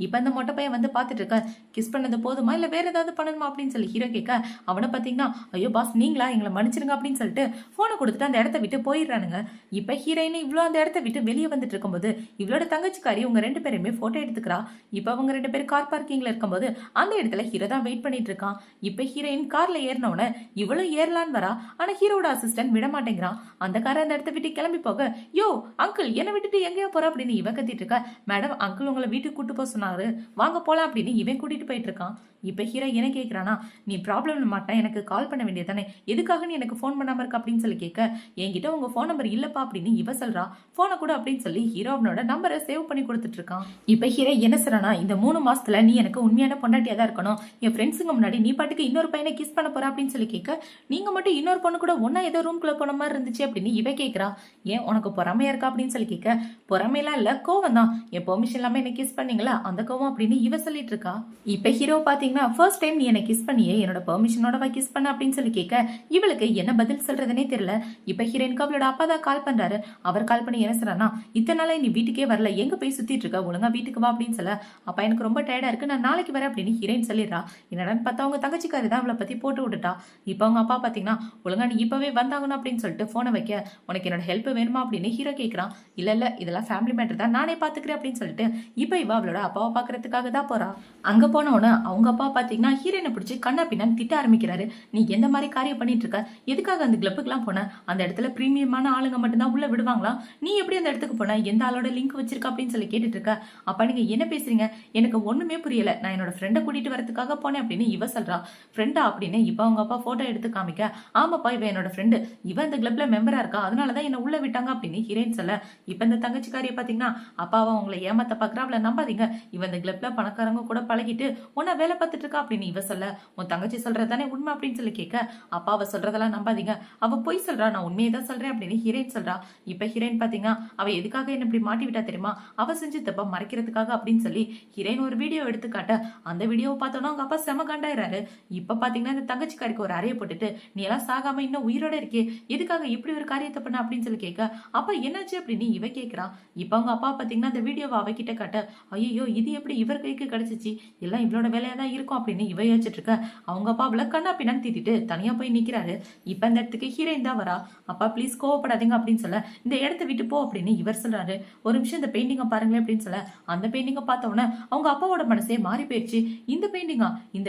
இப்ப அந்த மொட்டை பையன் வந்து பாத்துட்டு இருக்க, கிஸ் பண்ணது போதுமா இல்ல வேற ஏதாவது பண்ணணுமா அப்படின்னு சொல்லி ஹீரோ கேட்க, அவனை பாத்தீங்கன்னா ஐயோ பாஸ் நீங்களா எங்களை மன்னிச்சிருங்க அப்படின்னு சொல்லிட்டு போனை கொடுத்துட்டு அந்த இடத்த விட்டு போயிடுறானுங்க. இப்ப ஹீரோயின் இவ்வளவு அந்த இடத்த விட்டு வெளியே வந்துட்டு இருக்கும்போது இவளோட தங்கச்சிக்காரி உங்க ரெண்டு பேருமே போட்டோ எடுத்துக்கிறா. இப்ப அவங்க ரெண்டு பேரும் கார் பார்க்கிங்ல இருக்கும்போது அந்த இடத்துல ஹீரோ தான் வெயிட் பண்ணிட்டு இருக்கான். இப்ப ஹீரோயின் கார்ல ஏறினவன இவ்வளவு ஏறலான்னு வரா. ஆனா ஹீரோட அசிஸ்டன்ட் விட மாட்டேங்கிறான். அந்த காரை அந்த இடத்த விட்டு கிளம்பி போக, யோ அங்கிள் என்னை விட்டுட்டு எங்கேயோ போற அப்படின்னு இவ கத்திட்டு இருக்க. மேடம் அங்கிள் உங்களை வீட்டுக்கு கூட்டு போக சொன்னாரு, வாங்க போலாம் அப்படின்னு இவன் கூட்டிட்டு போயிட்டு இருக்கான். இப்ப ஹீரோ என்ன கேட்கிறானா, நீ ப்ராப்ளம் மாட்டேன் எனக்கு கால் பண்ண வேண்டியதானே, எதுக்காக நீ எனக்கு போன் பண்ணாம இருக்க அப்படின்னு சொல்லி கேட்க, என்கிட்ட உங்க போன் நம்பர் இல்லப்பா அப்படின்னு இவ சொல்றா. போனை கூட அப்படின்னு சொல்லி ஹீரோ அவனோட நம்பரை சேவ் பண்ணி கொடுத்துட்டு இருக்கான். இப்ப ஹீரோ என்ன சொல்றானா, இந்த 3 மாசத்துல நீ எனக்கு உண்மையான பொண்டாட்டியா தான் இருக்கணும், என் ஃப்ரெண்ட்ஸுங்க முன்னாடி நீ பாட்டுக்கு இன்னொரு பையனை கிஸ் பண்ண போற அப்படின்னு சொல்லி கேட்க, நீங்க மட்டும் இன்னொரு பொண்ணு கூட ஒன்னா ஏதோ ரூம்குள்ள போன மாதிரி இருந்துச்சு அப்படின்னு இவ கேட்கிறா. ஏன் உனக்கு பொறாமையா இருக்கா அப்படின்னு சொல்லி கேட்க, பொறாமையெல்லாம் இல்ல கோவம் தான், என் பெர்மிஷன் இல்லாம என்ன கிஸ் பண்ணீங்களா அந்த கோவம் அப்படின்னு இவ சொல்லிட்டு இருக்கா. இப்ப ஹீரோ பாத்தீங்க பாத்தீங்கன்னா ஃபர்ஸ்ட் டைம் நீ என்ன கிஸ் பண்ணியே என்னோட பெர்மிஷனோட கிஸ் பண்ண அப்படின்னு சொல்லி கேட்க இவளுக்கு என்ன பதில் சொல்றதுனே தெரியல. இப்ப ஹீரோயினுக்கு அவளோட அப்பா தான் கால் பண்றாரு. அவர் கால் பண்ணி என்ன சொல்றானா, இத்தனை நாளே நீ வீட்டுக்கே வரல, எங்க போய் சுத்திட்டு இருக்க, ஒழுங்கா வீட்டுக்கு வா அப்படின்னு சொல்ல, அப்பா எனக்கு ரொம்ப டயர்டா இருக்கு, நான் நாளைக்கு வரேன் அப்படின்னு ஹீரோயின் சொல்லிடுறா. என்னடான்னு பார்த்தா அவங்க தங்கச்சிக்காரி தான் அவளை பத்தி போட்டு விட்டுட்டா. இப்ப அவங்க அப்பா பாத்தீங்கன்னா ஒழுங்கா நீ இப்பவே வந்தாகணும் அப்படின்னு சொல்லிட்டு போனை வைக்க, உனக்கு என்னோட ஹெல்ப் வேணுமா அப்படின்னு ஹீரோ கேட்கறான். இல்ல இதெல்லாம் ஃபேமிலி மேட்டர் தான், நானே பாத்துக்கிறேன் அப்படின்னு சொல்லிட்டு இப்ப இவ அவளோட அப்பாவை பாக்குறதுக்காக தான் போறா. அங்க போனவன அவங்க அப்பா பாத்தீங்கன்னா ஹீரோயினை பிடிச்சி கண்ணா பின்னான்னு திட்ட ஆரம்பிக்கிறாரு. நீ எந்த மாதிரி காரியம் பண்ணிட்டு இருக்க, எதுக்காக அந்த கிளப்புக்குலாம் போன, அந்த இடத்துல பிரீமியமான ஆளுங்க மட்டும்தான் உள்ள விடுவாங்களா, நீ எப்படி அந்த இடத்துக்கு போன, எந்த ஆளோட லிங்க் வச்சிருக்க அப்படின்னு சொல்லி கேட்டுட்டு இருக்க. அப்ப நீங்க என்ன பேசுறீங்க, எனக்கு ஒண்ணுமே புரியல, நான் என்னோட ஃப்ரெண்டை கூட்டிட்டு வரதுக்காக போனேன் அப்படின்னு இவ சொல்றா. ஃப்ரெண்டா அப்படின்னு இப்ப அவங்க அப்பா போட்டோ எடுத்து காமிக்க, ஆமாப்பா இவ என்னோட ஃப்ரெண்டு, இவ இந்த கிளப்ல மெம்பரா இருக்கா, அதனாலதான் என்ன உள்ள விட்டாங்க அப்படின்னு ஹீரோயின் சொல்ல. இப்ப இந்த தங்கச்சிக்காரிய பாத்தீங்கன்னா அப்பாவை உங்களை ஏமாத்த பாக்குறா, அவளை நம்பாதீங்க, இவ இந்த கிளப்ல பணக்காரங்க கூட பழகிட்டு உன்ன வேலை பார்த்துட்டு இருக்கா அப்படின்னு இவ சொல்ல. உன் தங்கச்சி சொல்றதானே உண்மை அப்படின்னு சொல்லி கேட்க, அப்பா அவ சொல்றதெல்லாம் நம்பாதீங்க, அவ பொய் சொல்றா, நான் உண்மையை தான் சொல்றேன் அப்படின்னு ஹீரோயின் சொல்றா. இப்ப ஹீரோயின் பாத்தீங்கன்னா அவ எதுக்காக என்ன இப்படி மாட்டி விட்டா தெரியுமா, அவ செஞ்சு தப்ப மறைக்கிறதுக்காக அப்படின்னு சொல்லி ஹீரோயின் ஒரு வீடியோ எடுத்து காட்ட, அந்த வீடியோவை பார்த்தோன்னா அவங்க அப்பா செம கண்டாயிராரு. இப்ப பாத்தீங்கன்னா இந்த தங்கச்சிக்காரிக்கு ஒரு அறையை போட்டுட்டு, நீ எல்லாம் சாகாம இன்னும் உயிரோட இருக்கே, எதுக்காக இப்படி ஒரு காரியத்தை பண்ண அப்படின்னு சொல்லி கேட்க, அப்பா என்னாச்சு அப்படின்னு இவ கேட்கிறா. இப்ப அவங்க அப்பா பாத்தீங்கன்னா அந்த வீடியோவை அவகிட்ட காட்ட, ஐயோ இது எப்படி இவர் கைக்கு கிடைச்சிச்சு, எல்லாம் இவளோட வேலையா தான் இருக்கும் அப்படின்னு இவ யோசிச்சுட்டு இருக்க. அவங்க அப்பா அவளை கண்ணா பின்னான்னு திட்டிட்டு தனியா போய் நிக்கிறாரு. இப்ப இந்த இடத்துக்கு ஹீரோயின் தான் வரா. அப்பா ப்ளீஸ் கோவப்படாதீங்க அப்படின்னு சொல்ல, இந்த இடத்த விட்டு போ அப்படின்னு இவர் சொல்றாரு. ஒரு நிமிஷம் இந்த பெயிண்டிங்க பாருங்களேன் அப்படின்னு சொல்ல, அந்த பெயிண்டிங்க பார்த்த உடனே அவங்க அப்பாவோட மனசே மாறி போயிடுச்சு. இந்த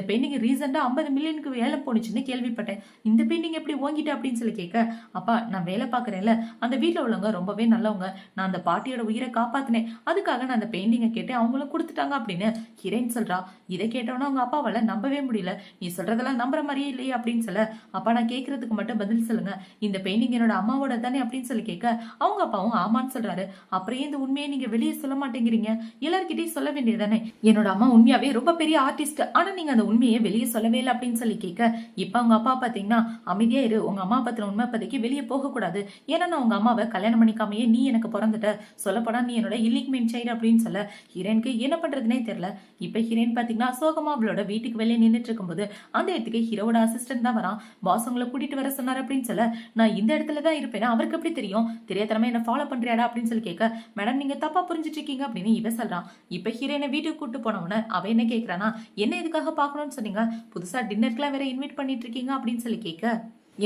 பெயிண்டிங் ரீசெண்டா 50 மில்லியனுக்கு வேலை போனுச்சுன்னு கேள்விப்பட்டேன், இந்த பெயிண்டிங் எப்படி ஓங்கிட்டு அப்படின்னு சொல்லி கேட்க, அப்பா நான் வேலை பாக்குறேன்ல, அந்த வீட்டுல உள்ளவங்க ரொம்பவே நல்லவங்க, நான் அந்த பாட்டியோட உயிரை காப்பாத்தினேன், அதுக்காக நான் அந்த பெயிண்டிங்கை கேட்டு அவங்களும் கொடுத்துட்டாங்க அப்படின்னு ஹீரோயின் சொல்றா. இதை கேட்டவன அவங்க அப்பாவால நம்பவே முடியல. நீ சொல்றதெல்லாம் நம்புற மாதிரியே இல்லையே அப்படின்னு சொல்ல, அப்பா நான் கேட்கறதுக்கு மட்டும் பதில் சொல்லுங்க, இந்த பெயிண்டிங் என்னோட அம்மாவோட தானே அப்படின்னு சொல்லி கேட்க, அவங்க அப்பாவும் ஆமான்னு சொல்றாரு. அப்புறம் இந்த உண்மையை நீங்க வெளியே சொல்ல மாட்டேங்கிறீங்க, எல்லார்கிட்டயும் சொல்ல வேண்டியதானே, என்னோட அம்மா உண்மையாவே ரொம்ப பெரிய ஆர்டிஸ்ட், ஆனா நீங்க அந்த உண்மையை வெளியே சொல்லவே இல்லை அப்படின்னு சொல்லி கேட்க, இப்ப அவங்க அப்பா பாத்தீங்கன்னா அமைதியா இரு, உங்க அம்மா பத்தின உண்மை பத்திக்கு வெளியே போக கூடாது, ஏன்னா நான் உங்க அம்மாவை கல்யாணம் பண்ணிக்காமையே நீ எனக்கு பிறந்துட்ட, சொல்லப்போனா நீ என்னோட இல்லிக்மெண்ட் சைடு அப்படின்னு சொல்ல, ஹீரோயினுக்கு என்ன பண்றதுனே தெரியல. இப்ப ஹீரோயின் பாத்தீங்கன்னா சோகமா அவளோட வீட்டுக்கு வெளியே நின்றுட்டு இருக்கும்போது அந்த இடத்துக்கு ஹீரோட அசிஸ்டன்ட் தான் வரான். பாஸ் உங்களை கூட்டிட்டு வர சொன்னார் அப்படின்னு சொல்ல, நான் இந்த இடத்துல தான் இருப்பேன், அவருக்கு எப்படி தெரியும், தெரியாதனமா என்ன ஃபாலோ பண்றியாடா அப்படின்னு சொல்லி கேட்க, மேடம் நீங்க தப்பா புரிஞ்சுட்டு இருக்கீங்க அப்படின்னு இவ சொல்றான். இப்ப ஹீரோயினை வீட்டுக்கு கூட்டு போனவன அவ என்ன கேட்கறானா, என்ன எதுக்காக பாக்கணும்னு சொன்னீங்க, புதுசா டின்னருக்குலாம் வேற இன்வைட் பண்ணிட்டு இருக்கீங்க அப்படின்னு சொல்லி கேட்க,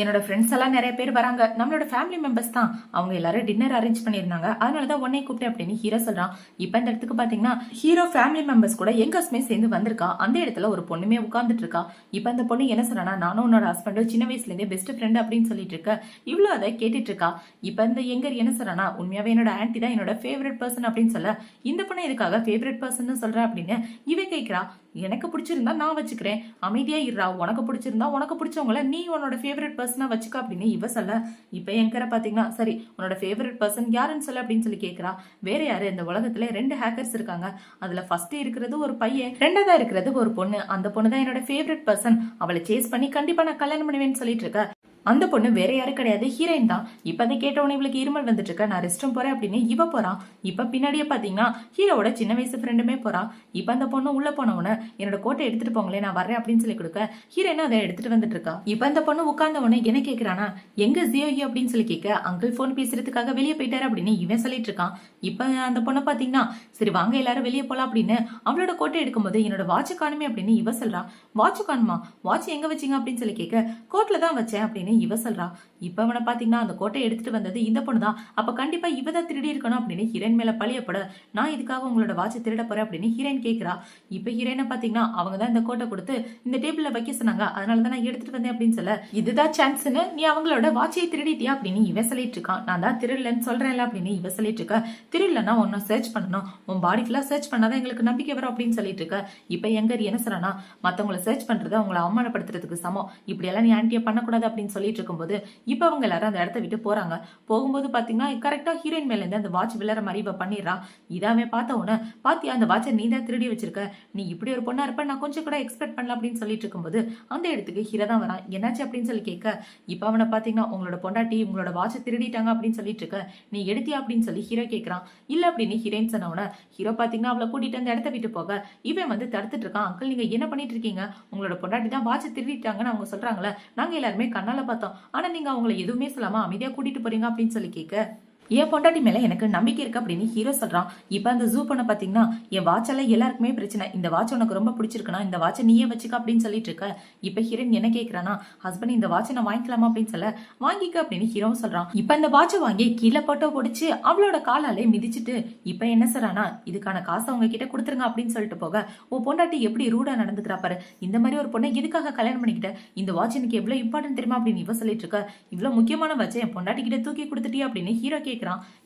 என்னோட ஃப்ரெண்ட்ஸ் எல்லாம் நிறைய பேர் வராங்க, நம்மளோட ஃபேமிலி மெம்பர்ஸ் தான், அவங்க எல்லாரும் டின்னர் அரேஞ்ச் பண்ணியிருந்தாங்க, அதனாலதான் உன்னை கூப்பிட்டேன் அப்படின்னு ஹீரோ சொல்றான். இப்ப இந்த இடத்துக்கு பாத்தீங்கன்னா ஹீரோ ஃபேமிலி மெம்பர்ஸ் கூட எங்கேயுமே சேர்ந்து வந்திருக்கா. அந்த இடத்துல ஒரு பொண்ணுமே உட்கார்ந்துட்டு இருக்கா. இப்ப அந்த பொண்ணு என்ன சொன்னா, நானும் உன்னோட ஹஸ்பண்டும் சின்ன வயசுல இருந்தே பெஸ்ட் ஃப்ரெண்ட் அப்படின்னு சொல்லிட்டு இருக்க. இவ்வளவு அதை கேட்டுட்டு இருக்கா. இப்ப இந்த எங்கர் என்ன சொன்னா, உண்மையாவே என்னோட ஆன்டி தான் என்னோட ஃபேவரட் பர்சன் அப்படின்னு சொல்ல, இந்த பொண்ணு எதுக்காக ஃபேவரட் பர்சன் சொல்ற அப்படின்னு இவ கேட்கிறா. எனக்கு பிடிச்சிருந்தா நான் வச்சுக்கிறேன், அமைதியா இருறா, உனக்கு பிடிச்சிருந்தா உனக்கு பிடிச்சவங்கள நீ உன்னோட ஃபேவரட் பர்சனா வச்சுக்க அப்படின்னு இவ சொல்ல. இப்ப என்கிற பாத்தீங்கன்னா சரி உன்னோட ஃபேவரட் பர்சன் யாருன்னு சொல்ல அப்படின்னு சொல்லி கேட்கறா. வேற யாரு, இந்த உலகத்துல 2 ஹேக்கர்ஸ் இருக்காங்க, அதுல ஃபர்ஸ்ட் இருக்கிறது ஒரு பையன், ரெண்டாவதா இருக்கிறது ஒரு பொண்ணு, அந்த பொண்ணு தான் என்னோட ஃபேவரட் பர்சன், அவளை சேஸ் பண்ணி கண்டிப்பா நான் கல்யாணம் பண்ணுவேன்னு சொல்லிட்டு இருக்க. அந்த பொண்ணு வேற யாரும் கிடையாது, ஹீரோயின் தான். இப்ப அதை கேட்டவன இவளுக்கு இருமல் வந்துட்டு இருக்க, நான் ரெஸ்ட் ரூம் போறேன் அப்படின்னு இவ போறான். இப்ப பின்னாடியே பாத்தீங்கன்னா ஹீரோட சின்ன வயசு ஃப்ரெண்டுமே போறா. இப்ப அந்த பொண்ணு உள்ள போனவன என்னோட கோட்டை எடுத்துட்டு போங்களே நான் வரேன் அப்படின்னு சொல்லி கொடுக்க, ஹீரோயின் அதை எடுத்துட்டு வந்துட்டு இருக்கா. இப்ப அந்த பொண்ணு உட்கார்ந்தவன என்ன கேக்குறானா, எங்க ஜியோயி அப்படின்னு சொல்லி கேட்க, அங்கிள் போன் பேசுறதுக்காக வெளியே போயிட்டாரு அப்படின்னு இவன் சொல்லிட்டு இருக்கான். இப்ப அந்த பொண்ணை பாத்தீங்கன்னா சரி வாங்க எல்லாரும் வெளியே போலாம் அப்படின்னு அவளோட கோட்டை எடுக்கும்போது என்னோட வாட்ச் காணுமே அப்படின்னு இவ சொல்றா. வாட்ச் காணுமா, வாட்ச் எங்க வச்சீங்க அப்படின்னு சொல்லி கேட்க, கோட்ல தான் வச்சேன் அப்படின்னு இவ சொல்றா. இப்ப அவனை பாத்தீங்கன்னா அந்த கோட்டையை எடுத்துட்டு வந்தது இந்த பொண்ணுதான், அப்ப கண்டிப்பா இவதான் திருடி இருக்கணும் அப்படின்னு ஹீரோயின் மேல பழியப்பட, நான் இதுக்காக உங்களோட வாட்சை திருட போறேன் அப்படின்னு ஹீரோயின் கேட்கிறா. இப்ப ஹீரோயினை பாத்தீங்கன்னா அவங்க தான் இந்த கோட்டை கொடுத்து இந்த டேபிள்ல வைக்க சொன்னாங்க, அதனாலதான் நான் எடுத்துட்டு வந்தேன் அப்படின்னு சொல்ல, இதுதான் சான்ஸ்னு நீ அவங்களோட வாட்சையை திருடிட்டியா அப்படின்னு இவ சொல்லிட்டு இருக்கான். நான் தான் திருடலன்னு சொல்றேன்ல அப்படின்னு இவ சொல்லிட்டு இருக்க. திருடலன்னா ஒன்னும் சர்ச் பண்ணணும், உன் பாடி ஃபுல்லா சர்ச் பண்ணாதான் எங்களுக்கு நம்பிக்கை வரும் அப்படின்னு சொல்லிட்டு இருக்க. இப்ப எங்க என்ன சொல்றானா, மத்தவங்களை சர்ச் பண்றதை அவங்களை அவமானப்படுத்துறதுக்கு சமம், இப்படி எல்லாம் நீ ஆன்டியா பண்ணக்கூடாது அப்படின்னு சொல்லி சொல்லிட்டு இருக்கும்போது இப்ப அவங்க எல்லாரும் அந்த இடத்த விட்டு போறாங்க. போகும்போது பாத்தீங்கன்னா கரெக்டா ஹீரோயின் மேல இருந்து அந்த வாட்ச் விழற மாதிரி இவ பண்ணிடுறா. இதாவே பார்த்த உடனே பாத்தியா அந்த வாட்சை நீ தான் திருடி வச்சிருக்க, நீ இப்படி ஒரு பொண்ணா இருப்ப நான் கொஞ்சம் கூட எக்ஸ்பெக்ட் பண்ணல அப்படின்னு சொல்லிட்டு இருக்கும்போது அந்த இடத்துக்கு ஹீரோ தான் வரான். என்னாச்சு அப்படின்னு சொல்லி கேட்க இப்ப அவனை பாத்தீங்கன்னா உங்களோட பொண்டாட்டி உங்களோட வாட்சை திருடிட்டாங்க அப்படின்னு சொல்லிட்டு இருக்க, நீ எடுத்தியா அப்படின்னு சொல்லி ஹீரோ கேட்கறான். இல்ல அப்படின்னு ஹீரோயின் சொன்ன ஹீரோ பாத்தீங்கன்னா அவளை கூட்டிட்டு அந்த இடத்த விட்டு போக இவன் வந்து தடுத்துட்டு இருக்கான். அங்கிள் நீங்க என்ன பண்ணிட்டு இருக்கீங்க, உங்களோட பொண்டாட்டி தான் வாட்சை திருடிட்டாங்கன்னு அவங்க சொல்றாங்களே, நாங்க எல்லாருமே கண்ணால பார்த்தோம், ஆனா நீங்க அவங்களை எதுவுமே சொல்லாம அமைதியா கூட்டிட்டு போறீங்க அப்படின்னு சொல்லி கேட்க என் பொண்டாட்டி மேல எனக்கு நம்பிக்கை இருக்கு அப்படின்னு ஹீரோ சொல்றான். இப்ப அந்த ஜூ பண்ண பாத்தீங்கன்னா என் வாட்ச் எல்லாம் எல்லாருக்குமே பிரச்சனை, இந்த வாட்ச் உனக்கு ரொம்ப பிடிச்சிருக்குன்னா இந்த வாட்சை நீயே வச்சுக்க அப்படின்னு சொல்லிட்டு இருக்க. இப்ப ஹீரோயின் என்ன கேட்கறானா, ஹஸ்பண்ட் இந்த வாட்சை நான் வாங்கிக்கலாமா அப்படின்னு சொல்ல வாங்கிக்க அப்படின்னு ஹீரோவும் சொல்றான். இப்ப இந்த வாட்சை வாங்கி கீழே போட்டோ பொடிச்சு அவளோட காலாலே மிதிச்சுட்டு இப்ப என்ன சொல்றானா, இதுக்கான காசை அவங்க கிட்ட கொடுத்துருங்க அப்படின்னு சொல்லிட்டு போக உன் பொண்டாட்டி எப்படி ரூடா நடந்துக்கிறா பாரு, இந்த மாதிரி ஒரு பொண்ணை எதுக்காக கல்யாணம் பண்ணிக்கிட்ட, இந்த வாட்ச் எனக்கு எவ்வளவு இம்பார்ட்டன்ட் தெரியுமா அப்படின்னு இவ சொல்லிட்டு இருக்க. இவ்வளவு முக்கியமான வாட்சை என் பொண்டாட்டி கிட்ட தூக்கி கொடுத்துட்டியா அப்படின்னு ஹீரோ கேட்கறான்.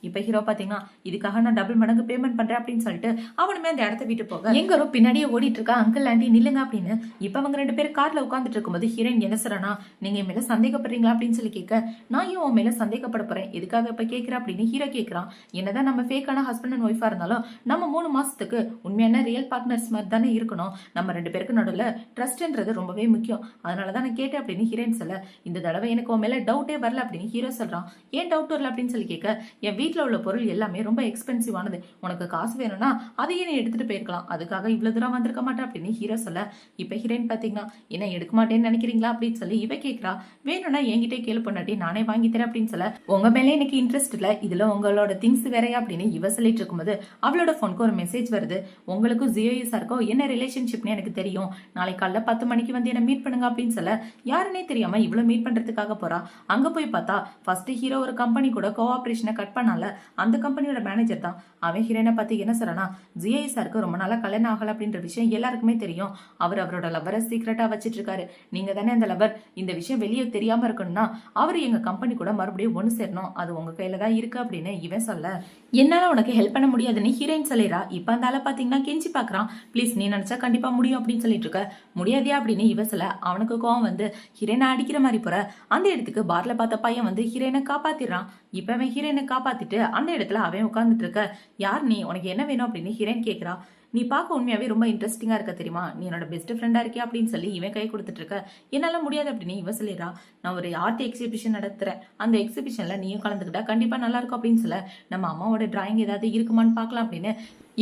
இப்ப ஹீரோ பாத்தீங்கன்னா இதுக்காக நான் டபுள் மடங்கு பேமெண்ட் பண்றேன் அப்படின்னு சொல்லிட்டு அவனுமே அந்த இடத்த விட்டு போக எங்கரோ பின்னாடியே ஓடிட்டு இருக்கா. அங்கிள் ஆண்டி நில்லுங்க அப்படின்னு இப்ப அவங்க ரெண்டு பேரும் கார்ல உட்காந்துட்டு இருக்கும்போது ஹீரோயின் என்ன சொல்றானா, நீங்க என் மேல சந்தேகப்படுறீங்களா அப்படின்னு சொல்லி கேட்க நான் ஏன் உன் மேல சந்தேகப்பட போறேன், எதுக்காக இப்ப கேட்கிற அப்படின்னு ஹீரோ கேட்கறான். என்னதான் நம்ம ஃபேக்கான ஹஸ்பண்ட் அண்ட் ஒய்ஃபா இருந்தாலும் நம்ம 3 மாசத்துக்கு உண்மையான ரியல் பார்ட்னர்ஸ் மாதிரி தானே இருக்கணும், நம்ம ரெண்டு பேருக்கு நடுவில் ட்ரஸ்ட்ன்றது ரொம்பவே முக்கியம், அதனாலதான் நான் கேட்டேன் அப்படின்னு ஹீரோயின் சொல்ல இந்த தடவை எனக்கு உன் மேல டவுட்டே வரல அப்படின்னு ஹீரோ சொல்றான். ஏன் டவுட் வரல அப்படின்னு சொல்லி கேட்க என் வீட்டுல உள்ள பொருள் எல்லாமே ரொம்ப எக்ஸ்பென்சிவ் ஆனது, உனக்கு காசு வேணும்னா அதையே நீ எடுத்துட்டு போயிருக்கலாம், அதுக்காக இவ்வளவு தூரம் வந்திருக்க மாட்டேன் அப்படின்னு ஹீரோ சொல்ல இப்ப ஹீரோயின் பாத்தீங்கன்னா என்ன எடுக்க மாட்டேன்னு நினைக்கிறீங்களா அப்படின்னு சொல்லி இவ கேட்கறா. வேணும்னா என்கிட்ட கேளு பொண்டாட்டி நானே வாங்கி தரேன் அப்படின்னு சொல்ல உங்க மேலே எனக்கு இன்ட்ரெஸ்ட் இல்ல, இதுல உங்களோட திங்ஸ் வேறையா அப்படின்னு இவ சொல்லிட்டு இருக்கும்போது அவளோட போனுக்கு ஒரு மெசேஜ் வருது. உங்களுக்கும் ஜியோ சாருக்கும் என்ன ரிலேஷன்ஷிப்னு எனக்கு தெரியும், நாளைக்கு காலைல 10 மணிக்கு வந்து என்ன மீட் பண்ணுங்க அப்படின்னு சொல்ல யாருன்னே தெரியாம இவ்வளவு மீட் பண்றதுக்காக போறா. அங்க போய் பார்த்தா ஃபர்ஸ்ட் ஹீரோ ஒரு கம்பெனி கூட கோஆபரேஷனை கட் பண்ணால அந்த கம்பெனியோட மேனேஜர் தான். அவன் ஹீரோயினை பார்த்து என்ன சொல்றானா, ஜிஐ சாருக்கு ரொம்ப நாளா கல்யாணம் ஆகல அப்படின்ற விஷயம் எல்லாருக்குமே தெரியும், அவரோட லவ்வரை சீக்கிரட்டா வச்சிட்டு இருக்காரு, நீங்க தானே அந்த லவர், இந்த விஷயம் வெளியே தெரியாம இருக்கணும்னா அவர் எங்க கம்பெனி கூட மறுபடியும் ஒண்ணு சேரணும், அது உங்க கையில தான் இருக்கு அப்படின்னு இவன் சொல்ல என்னால உனக்கு ஹெல்ப் பண்ண முடியாதுன்னு ஹீரோயின் சொல்லிடுறா. இப்ப அந்த ஆளை பாத்தீங்கன்னா கெஞ்சி பாக்குறான், ப்ளீஸ் நீ நினைச்சா கண்டிப்பா முடியும் அப்படின்னு சொல்லிட்டு இருக்க. முடியாதியா அப்படின்னு இவ சொல்ல அவனுக்கு கோவம் வந்து ஹீரோயினை அடிக்கிற மாதிரி போற. அந்த இடத்துக்கு பார்ல பார்த்த பையன் வந்து ஹீரோயினை காப்பாத்திடுறான். இப்ப அவன் ஹீரோயினை காப்பாத்திட்டு அந்த இடத்துல அவன் உட்கார்ந்துட்டு இருக்க. யார் நீ, உனக்கு என்ன வேணும் அப்படின்னு ஹீரோயின் கேட்கறா. நீ பார்க்க உண்மையாவே ரொம்ப இன்ட்ரெஸ்டிங்கா இருக்க தெரியுமா, நீ என்னோட பெஸ்ட் ஃப்ரெண்டா இருக்கியா அப்படின்னு சொல்லி இவன் கை கொடுத்துட்டு இருக்க. என்னால முடியாது அப்படின்னு இவ சொல்லிடுறா. நான் ஒரு ஆர்ட் எக்ஸிபிஷன் நடத்துறேன், அந்த எக்ஸிபிஷன்ல நீயும் கலந்துக்கிட்டா கண்டிப்பா நல்லா இருக்கும் அப்படின்னு சொல்ல நம்ம அம்மாவோட டிராயிங் ஏதாவது இருக்குமான்னு பார்க்கலாம் அப்படின்னு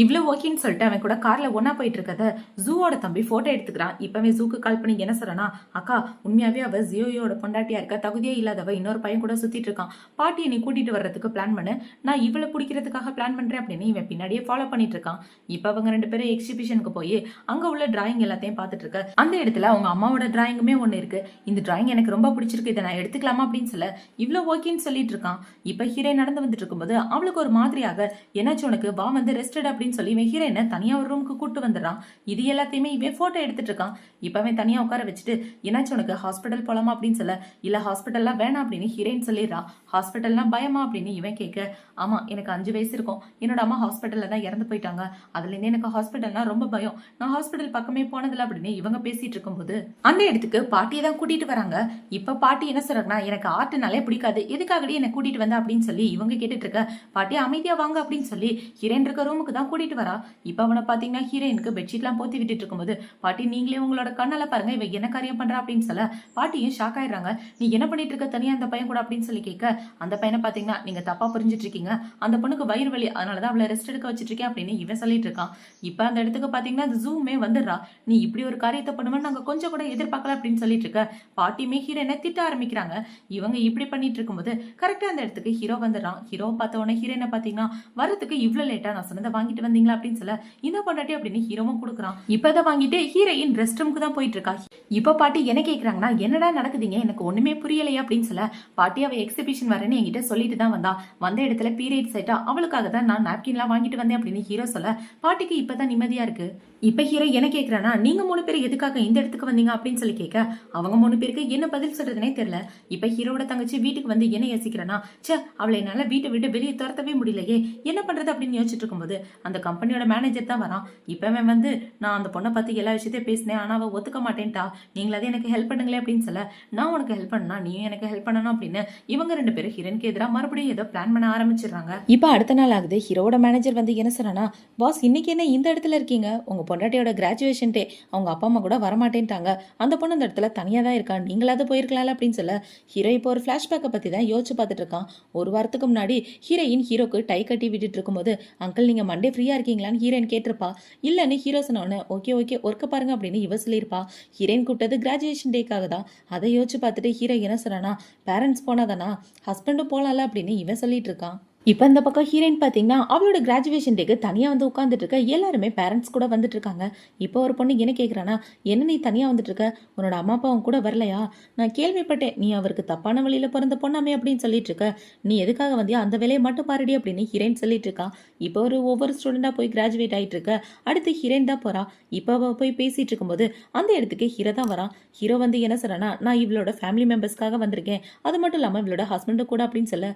இவ்வளவு ஓகேன்னு சொல்லிட்டு அவன் கூட கார்ல ஒன்னா போயிட்டு இருக்கத ஜூவோட தம்பி போட்டோ எடுத்துக்கிறான். இப்பவே ஜூக்கு கால் பண்ணி என்ன சொல்றானா, அக்கா உண்மையாவே அவ ஜியோயோட பொண்டாட்டியா இருக்க, தகுதியே இல்லாதவ, இன்னொரு பையன் கூட சுத்திட்டு இருக்கான், பாட்டியை நீ கூட்டிட்டு வர்றதுக்கு பிளான் பண்ணு, நான் இவளை பிடிக்கிறதுக்காக பிளான் பண்றேன் அப்படின்னு இவன் பின்னாடியே ஃபாலோ பண்ணிட்டு இருக்கான். இப்ப அவங்க ரெண்டு பேரும் எக்ஸிபிஷனுக்கு போய் அங்க உள்ள டிராயிங் எல்லாத்தையும் பார்த்துட்டு இருக்க. அந்த இடத்துல அவங்க அம்மாவோட டிராயிங்குமே ஒண்ணு இருக்கு. இந்த டிராயிங் எனக்கு ரொம்ப பிடிச்சிருக்கு, இதை நான் எடுத்துக்கலாமா அப்படின்னு சொல்ல இவ்வளவு ஓகேன்னு சொல்லிட்டு இருக்கான். இப்ப ஹீரோ நடந்து வந்துட்டு இருக்கும்போது அவளுக்கு ஒரு மாதிரியாக என்னாச்சு உனக்கு, வா வந்து ரெஸ்டட் அப்படின்னு சொல்லி இவன் ஹீரோயினை தனியா ஒரு ரூமுக்கு கூட்டு வந்துடுறான். இது எல்லாத்தையுமே இவன் போட்டோ எடுத்துட்டு இருக்கான். இப்ப அவன் தனியா உட்கார வச்சுட்டு என்னாச்சு உனக்கு, ஹாஸ்பிட்டல் போலாமா அப்படின்னு சொல்ல இல்ல ஹாஸ்பிட்டல்லாம் வேணாம் அப்படின்னு ஹீரோயின் சொல்லிடுறான். ஹாஸ்பிட்டல்லாம் பயமா அப்படின்னு இவன் கேட்க ஆமா எனக்கு 5 வயசு இருக்கும், என்னோட அம்மா ஹாஸ்பிட்டல்ல தான் இறந்து போயிட்டாங்க, அதுல இருந்து எனக்கு ஹாஸ்பிட்டல்னா ரொம்ப பயம், நான் ஹாஸ்பிட்டல் பக்கமே போனதில்ல அப்படின்னு இவங்க பேசிட்டு இருக்கும்போது அந்த இடத்துக்கு பாட்டியை தான் கூட்டிட்டு வராங்க. இப்ப பாட்டி என்ன சொல்றாங்கன்னா, எனக்கு ஆர்ட்னாலே பிடிக்காது, எதுக்காகடி என்ன கூட்டிட்டு வந்த அப்படின்னு சொல்லி இவங்க கேட்டுட்டு இருக்க. பாட்டி அமைதியா வாங்க அப்படின்னு சொல்லி ஹீரோயின் இருக்க ரூமுக்கு தான் கூட்டிட்டு வரா. இப்ப அவனை பாத்தீங்கன்னா ஹீரோயினுக்கு பெட்ஷீட் எல்லாம் போத்தி விட்டுட்டு இருக்கும்போது பாட்டி நீங்களே உங்களோட கண்ணால பாருங்க இவ என்ன காரியம் பண்றா அப்படின்னு சொல்ல பாட்டியும் ஷாக் ஆயிடுறாங்க. நீ என்ன பண்ணிட்டு இருக்க தனியா அந்த பையன் கூட அப்படின்னு சொல்லி கேட்க அந்த பையனை பாத்தீங்கன்னா நீங்க தப்பா புரிஞ்சிட்டு இருக்கீங்க, அந்த பொண்ணுக்கு வயிறு வலி, அதனாலதான் அவளை ரெஸ்ட் எடுக்க வச்சிட்டு இருக்கேன் அப்படின்னு இவன் சொல்லிட்டு இருக்கான். இப்ப அந்த இடத்துக்கு பாத்தீங்கன்னா அந்த ஜூமே வந்துடுறா. நீ இப்படி ஒரு காரியத்தை பண்ணுவேன்னு நாங்க கொஞ்சம் கூட எதிர்பார்க்கல அப்படின்னு சொல்லிட்டு இருக்க. பாட்டியுமே ஹீரோயினை திட்ட ஆரம்பிக்கிறாங்க. இவங்க இப்படி பண்ணிட்டு இருக்கும்போது கரெக்டா அந்த இடத்துக்கு ஹீரோ வந்துடுறான். ஹீரோ பார்த்த உடனே ஹீரோயினை பாத்தீங்கன்னா வரதுக்கு இவ்வளவு லேட்டா, நான் சொன்னதை வாங்கிட்டு வந்தீங்களா அப்படின்னு சொல்ல இந்த பொண்டாட்டி அப்படின்னு ஹீரோவும் கொடுக்குறான். இப்பதான் வாங்கிட்டு ஹீரோயின் ரெஸ்ட் ரூமுக்கு தான் போயிட்டு இருக்கா. இப்ப பாட்டி என்ன கேக்குறாங்கன்னா, என்னடா நடக்குதுங்க, எனக்கு ஒண்ணுமே புரியலையா அப்படின்னு சொல்ல பாட்டி அவ எக்ஸிபிஷன் வரேன்னு என்கிட்ட சொல்லிட்டு தான் வந்தா, வந்த இடத்துல பீரியட்ஸ் ஆயிட்டா, அவளுக்காக தான் நான் நாப்கின் எல்லாம் வாங்கிட்டு வந்தேன் அப்படின்னு ஹீரோ சொல்ல பாட்டிக்கு இப்பதான் நிம்மதியா இருக்கு. இப்ப ஹீரோ என்ன கேக்குறானா, நீங்க 3 பேர் எதுக்காக இந்த இடத்துக்கு வந்தீங்க அப்படின்னு சொல்லி கேட்க, அவங்க 3 பேருக்கு என்ன பதில் சொல்றதுனே தெரியல. இப்ப ஹீரோவோட தங்கச்சி வீட்டுக்கு வந்து என்ன யோசிக்கிறானா, ச்சே அவளை என்னால வீட்டை விட்டு வெளியே துரத்தவே முடியலையே, என்ன பண்றது அப்படின்னு யோசிச்சுட்டு இருக்கும்போது அந்த கம்பெனியோட மேனேஜர் தான் வரான். இப்ப அவன் வந்து, நான் அந்த பொண்ணை பத்தி எல்லா விஷயத்தையும் பேசினேன், ஆனா அவ ஒத்துக்க மாட்டேன்ட்டா, நீங்களாவது எனக்கு ஹெல்ப் பண்ணுங்களே அப்படின்னு சொல்ல, நான் உனக்கு ஹெல்ப் பண்ணா நீயும் எனக்கு ஹெல்ப் பண்ணணும் அப்படின்னு இவங்க 2 பேரும் ஹீரோனுக்கு எதிராக மறுபடியும் ஏதோ பிளான் பண்ண ஆரம்பிச்சிடுறாங்க. இப்ப அடுத்த நாள் ஆகுது. ஹீரோவோட மேனேஜர் வந்து என்ன சொல்றானா, பாஸ் இன்னைக்கு என்ன இந்த இடத்துல இருக்கீங்க, உங்க பொண்டாட்டியோட கிராஜுவேஷன் டே, அவங்க அப்பா அம்மா கூட வரமாட்டேன்ட்டாங்க, அந்த பொண்ணு அந்த இடத்துல தனியா தான் இருக்கா, நீங்களாவது போயிருக்கலாம்ல அப்படின்னு சொல்ல, ஹீரோ இப்போ ஒரு ஃபிளாஷ்பேக்கை பத்தி தான் யோசிச்சு பார்த்துட்டு இருக்கான். ஒரு வாரத்துக்கு முன்னாடி ஹீரோயின் ஹீரோக்கு டை கட்டி விட்டுட்டு இருக்கும்போது, அங்கிள் நீங்க மண்டே ஃப்ரீயா இருக்கீங்களான்னு ஹீரோயின் கேட்டிருப்பா. இல்லன்னு ஹீரோ சொன்னோன்னு ஓகே ஓகே ஒர்க்க பாருங்க அப்படின்னு இவ சொல்லியிருப்பா. ஹீரோயின் கூப்பிட்டது கிராஜுவேஷன் டேக்காக தான். அதை யோசிச்சு பார்த்துட்டு ஹீரோ என்ன சொல்றானா, பேரண்ட்ஸ் போனாதானா, ஹஸ்பண்டும் போலாம்ல அப்படின்னு இவன் சொல்லிட்டு இருக்கான். இப்போ இந்த பக்கம் ஹீரோயின் பார்த்தீங்கன்னா அவளோட கிராஜுவேஷன் டேக்கு தனியாக வந்து உட்காந்துட்டு இருக்க, எல்லாருமே பேரண்ட்ஸ் கூட வந்துட்டு இருக்காங்க. இப்போ ஒரு பொண்ணு என்ன கேட்குறானா, என்ன நீ தனியாக வந்துட்டு இருக்க, உன்னோட அம்மா அப்பாவும் கூட வரலையா, நான் கேள்விப்பட்டேன் நீ அவருக்கு தப்பான வழியில் பிறந்த பொண்ணாமே அப்படின்னு சொல்லிட்டு இருக்க, நீ எதுக்காக வந்தியா, அந்த வேலையை மட்டும் பாருடி அப்படின்னு ஹீரோயின் சொல்லிட்டு இருக்கான். இப்போ ஒவ்வொரு ஸ்டூடெண்டாக போய் கிராஜுவேட் ஆகிட்டு இருக்க, அடுத்து ஹீரோயின் தான் போறா. இப்போ அவ போய் பேசிட்டு இருக்கும்போது அந்த இடத்துக்கு ஹீரோ தான் வரான். ஹீரோ வந்து என்ன சொல்றானா, நான் இவளோட ஃபேமிலி மெம்பர்ஸ்க்காக வந்திருக்கேன், அது மட்டும் இல்லாமல் இவளோட ஹஸ்பண்டு கூட அப்படின்னு சொல்ல,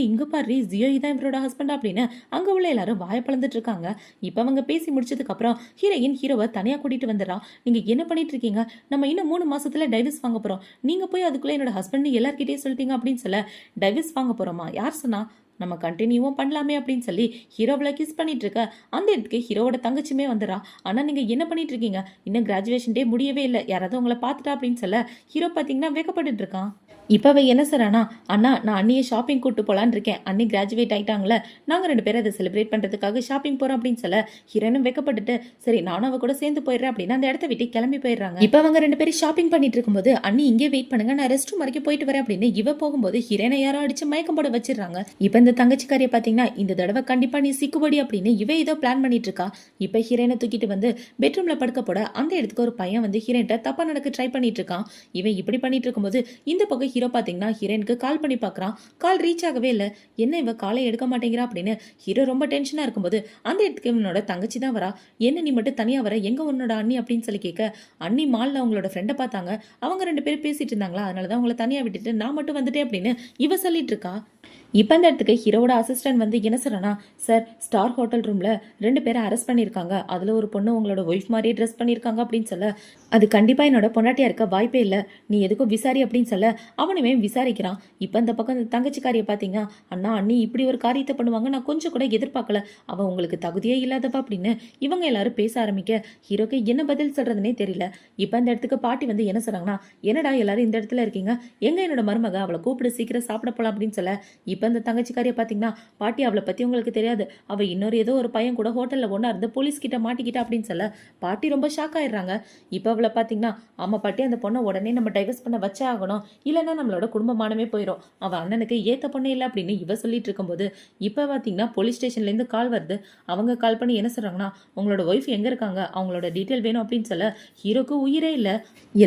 இங்க பாரு ஜியோ தான் இவரோட ஹஸ்பண்ட் அப்படின்னு அங்க உள்ள எல்லாரும் வாய பழந்துட்டு இருக்காங்க. இப்ப அவங்க பேசி முடிச்சதுக்கு அப்புறம் ஹீரோயின் ஹீரோவை தனியா கூட்டிட்டு வந்துடுறான். நீங்க என்ன பண்ணிட்டு இருக்கீங்க, நம்ம இன்னும் 3 மாசத்துல டைவர்ஸ் வாங்க போறோம், நீங்க போய் அதுக்குள்ள என்னோட ஹஸ்பண்ட் எல்லார்கிட்டயும் சொல்லிட்டீங்க அப்படின்னு சொல்ல, டைவர்ஸ் வாங்க போறோமா, யார் சொன்னா, நம்ம கண்டினியூவும் பண்ணலாமே அப்படின்னு சொல்லி ஹீரோவில் கிஸ் பண்ணிட்டு இருக்க, அந்த இடத்துக்கு ஹீரோவோட தங்கச்சியுமே வந்துடுறா. ஆனா நீங்க என்ன பண்ணிட்டு இருக்கீங்க, இன்னும் கிராஜுவேஷன் டே முடியவே இல்லை, யாராவது உங்களை பார்த்துட்டா அப்படின்னு சொல்ல, ஹீரோ பார்த்தீங்கன்னா வேக்கப்பட்டு இருக்கான். இப்போ அவ என்ன சொல்றானா, அண்ணா நான் அண்ணியை ஷாப்பிங் கூட்டு போலான்னு இருக்கேன், அண்ணி கிராஜுவேட் ஆயிட்டாங்களே, நாங்கள் 2 பேரும் அதை செலிப்ரேட் பண்ணுறதுக்காக ஷாப்பிங் போகிறோம் அப்படின்னு சொல்ல, ஹீரோனும் வெக்கப்பட்டுட்டு சரி நானும் அவ கூட சேர்ந்து போயிடுறேன் அப்படின்னு அந்த இடத்த விட்டு கிளம்பி போயிடுறாங்க. இப்போ அவங்க 2 பேரும் ஷாப்பிங் பண்ணிட்டு இருக்கும்போது, அண்ணி இங்கே வெயிட் பண்ணுங்க நான் ரெஸ்ட் ரூம் வரைக்கும் போயிட்டு வரேன் அப்படின்னு இவ போகும்போது ஹீரோனை யாரோ அடிச்சு மயக்கம் போட வச்சிடறாங்க. இப்போ இந்த தங்கச்சிக்காரியை பார்த்தீங்கன்னா இந்த தடவை கண்டிப்பா நீ சிக்குபடி அப்படின்னு இவ ஏதோ பிளான் பண்ணிட்டு இருக்கா. இப்போ ஹீரோனை தூக்கிட்டு வந்து பெட்ரூம்ல படுக்க போட அந்த இடத்துக்கு ஒரு பையன் வந்து ஹீரோன்ட்ட தப்பா நடக்க ட்ரை பண்ணிட்டு இருக்கான். இவன் இப்படி பண்ணிட்டு இருக்கும்போது இந்த பக்கம் ஹீரோ பார்த்தீங்கன்னா ஹீரோனுக்கு கால் பண்ணி பார்க்குறான். கால் ரீச் ஆகவே இல்லை. என்ன இவ காலை எடுக்க மாட்டேங்கிறா அப்படின்னு ஹீரோ ரொம்ப டென்ஷனாக இருக்கும்போது அந்த இடத்துக்கு இவனோட தங்கச்சி தான் வரா. என்ன நீ மட்டும் தனியாக வர, எங்க உன்னோட அண்ணி அப்படின்னு சொல்லி கேட்க, அண்ணி மாலில் அவங்களோட ஃப்ரெண்டை பார்த்தாங்க, அவங்க 2 பேரும் பேசிட்டு இருந்தாங்களா, அதனால தான் அவங்கள தனியாக விட்டுட்டு நான் மட்டும் வந்துட்டேன் அப்படின்னு இவ சொல்லிட்டு இருக்கா. இப்போ அந்த இடத்துக்கு ஹீரோவோட அசிஸ்டன்ட் வந்து என்ன சொல்றானா, சார் ஸ்டார் ஹோட்டல் ரூம்ல 2 பேரை அரெஸ்ட் பண்ணியிருக்காங்க, அதுல ஒரு பொண்ணு உங்களோட ஒய்ஃப் மாதிரியே ட்ரெஸ் பண்ணியிருக்காங்க அப்படின்னு சொல்ல, அது கண்டிப்பா என்னோட பொண்டாட்டியா இருக்க வாய்ப்பே இல்லை, நீ எதுக்கும் விசாரி அப்படின்னு சொல்ல அவனுமே விசாரிக்கிறான். இப்போ இந்த பக்கம் இந்த தங்கச்சிக்காரியை பார்த்தீங்கன்னா, அண்ணா அண்ணி இப்படி ஒரு காரியத்தை பண்ணுவாங்க நான் கொஞ்சம் கூட எதிர்பார்க்கல, அவன் உங்களுக்கு தகுதியே இல்லாதவா அப்படின்னு இவங்க எல்லாரும் பேச ஆரம்பிக்க ஹீரோக்கு என்ன பதில் சொல்றதுனே தெரியல. இப்போ இந்த இடத்துக்கு பாட்டி வந்து என்ன சொல்றாங்கன்னா, என்னடா எல்லாரும் இந்த இடத்துல இருக்கீங்க, எங்க என்னோட மருமக, அவளை கூப்பிடு சீக்கிரம் சாப்பிட போலாம் அப்படின்னு சொல்ல, இப்போ இந்த தங்கச்சிக்காரியை பார்த்தீங்கன்னா, பாட்டி அவளை பத்தி உங்களுக்கு தெரியாது, அவ இன்னொரு ஏதோ ஒரு பையன் கூட ஹோட்டல்ல ஒண்ணா இருந்து போலீஸ் கிட்ட மாட்டிக்கிட்டா அப்படின்னு சொல்ல பாட்டி ரொம்ப ஷாக் ஆயிடுறாங்க. இப்போ அவளை பார்த்தீங்கன்னா, ஆமா பாட்டி அந்த பொண்ணை உடனே நம்ம டைவர்ஸ் பண்ண வச்சே ஆகணும், இல்லைன்னா நம்மளோட குடும்பமானமே போயிடும், அவ அண்ணனுக்கு ஏத்த பொண்ணு இல்லை அப்படின்னு இவ சொல்லிட்டு இருக்கும்போது இப்போ பார்த்தீங்கன்னா போலீஸ் ஸ்டேஷன்ல இருந்து கால் வருது. அவங்க கால் பண்ணி என்ன சொல்றாங்கன்னா, உங்களோட ஒய்ஃப் எங்க இருக்காங்க, அவங்களோட டீட்டெயில் வேணும் அப்படின்னு சொல்ல ஹீரோக்கு உயிரே இல்லை.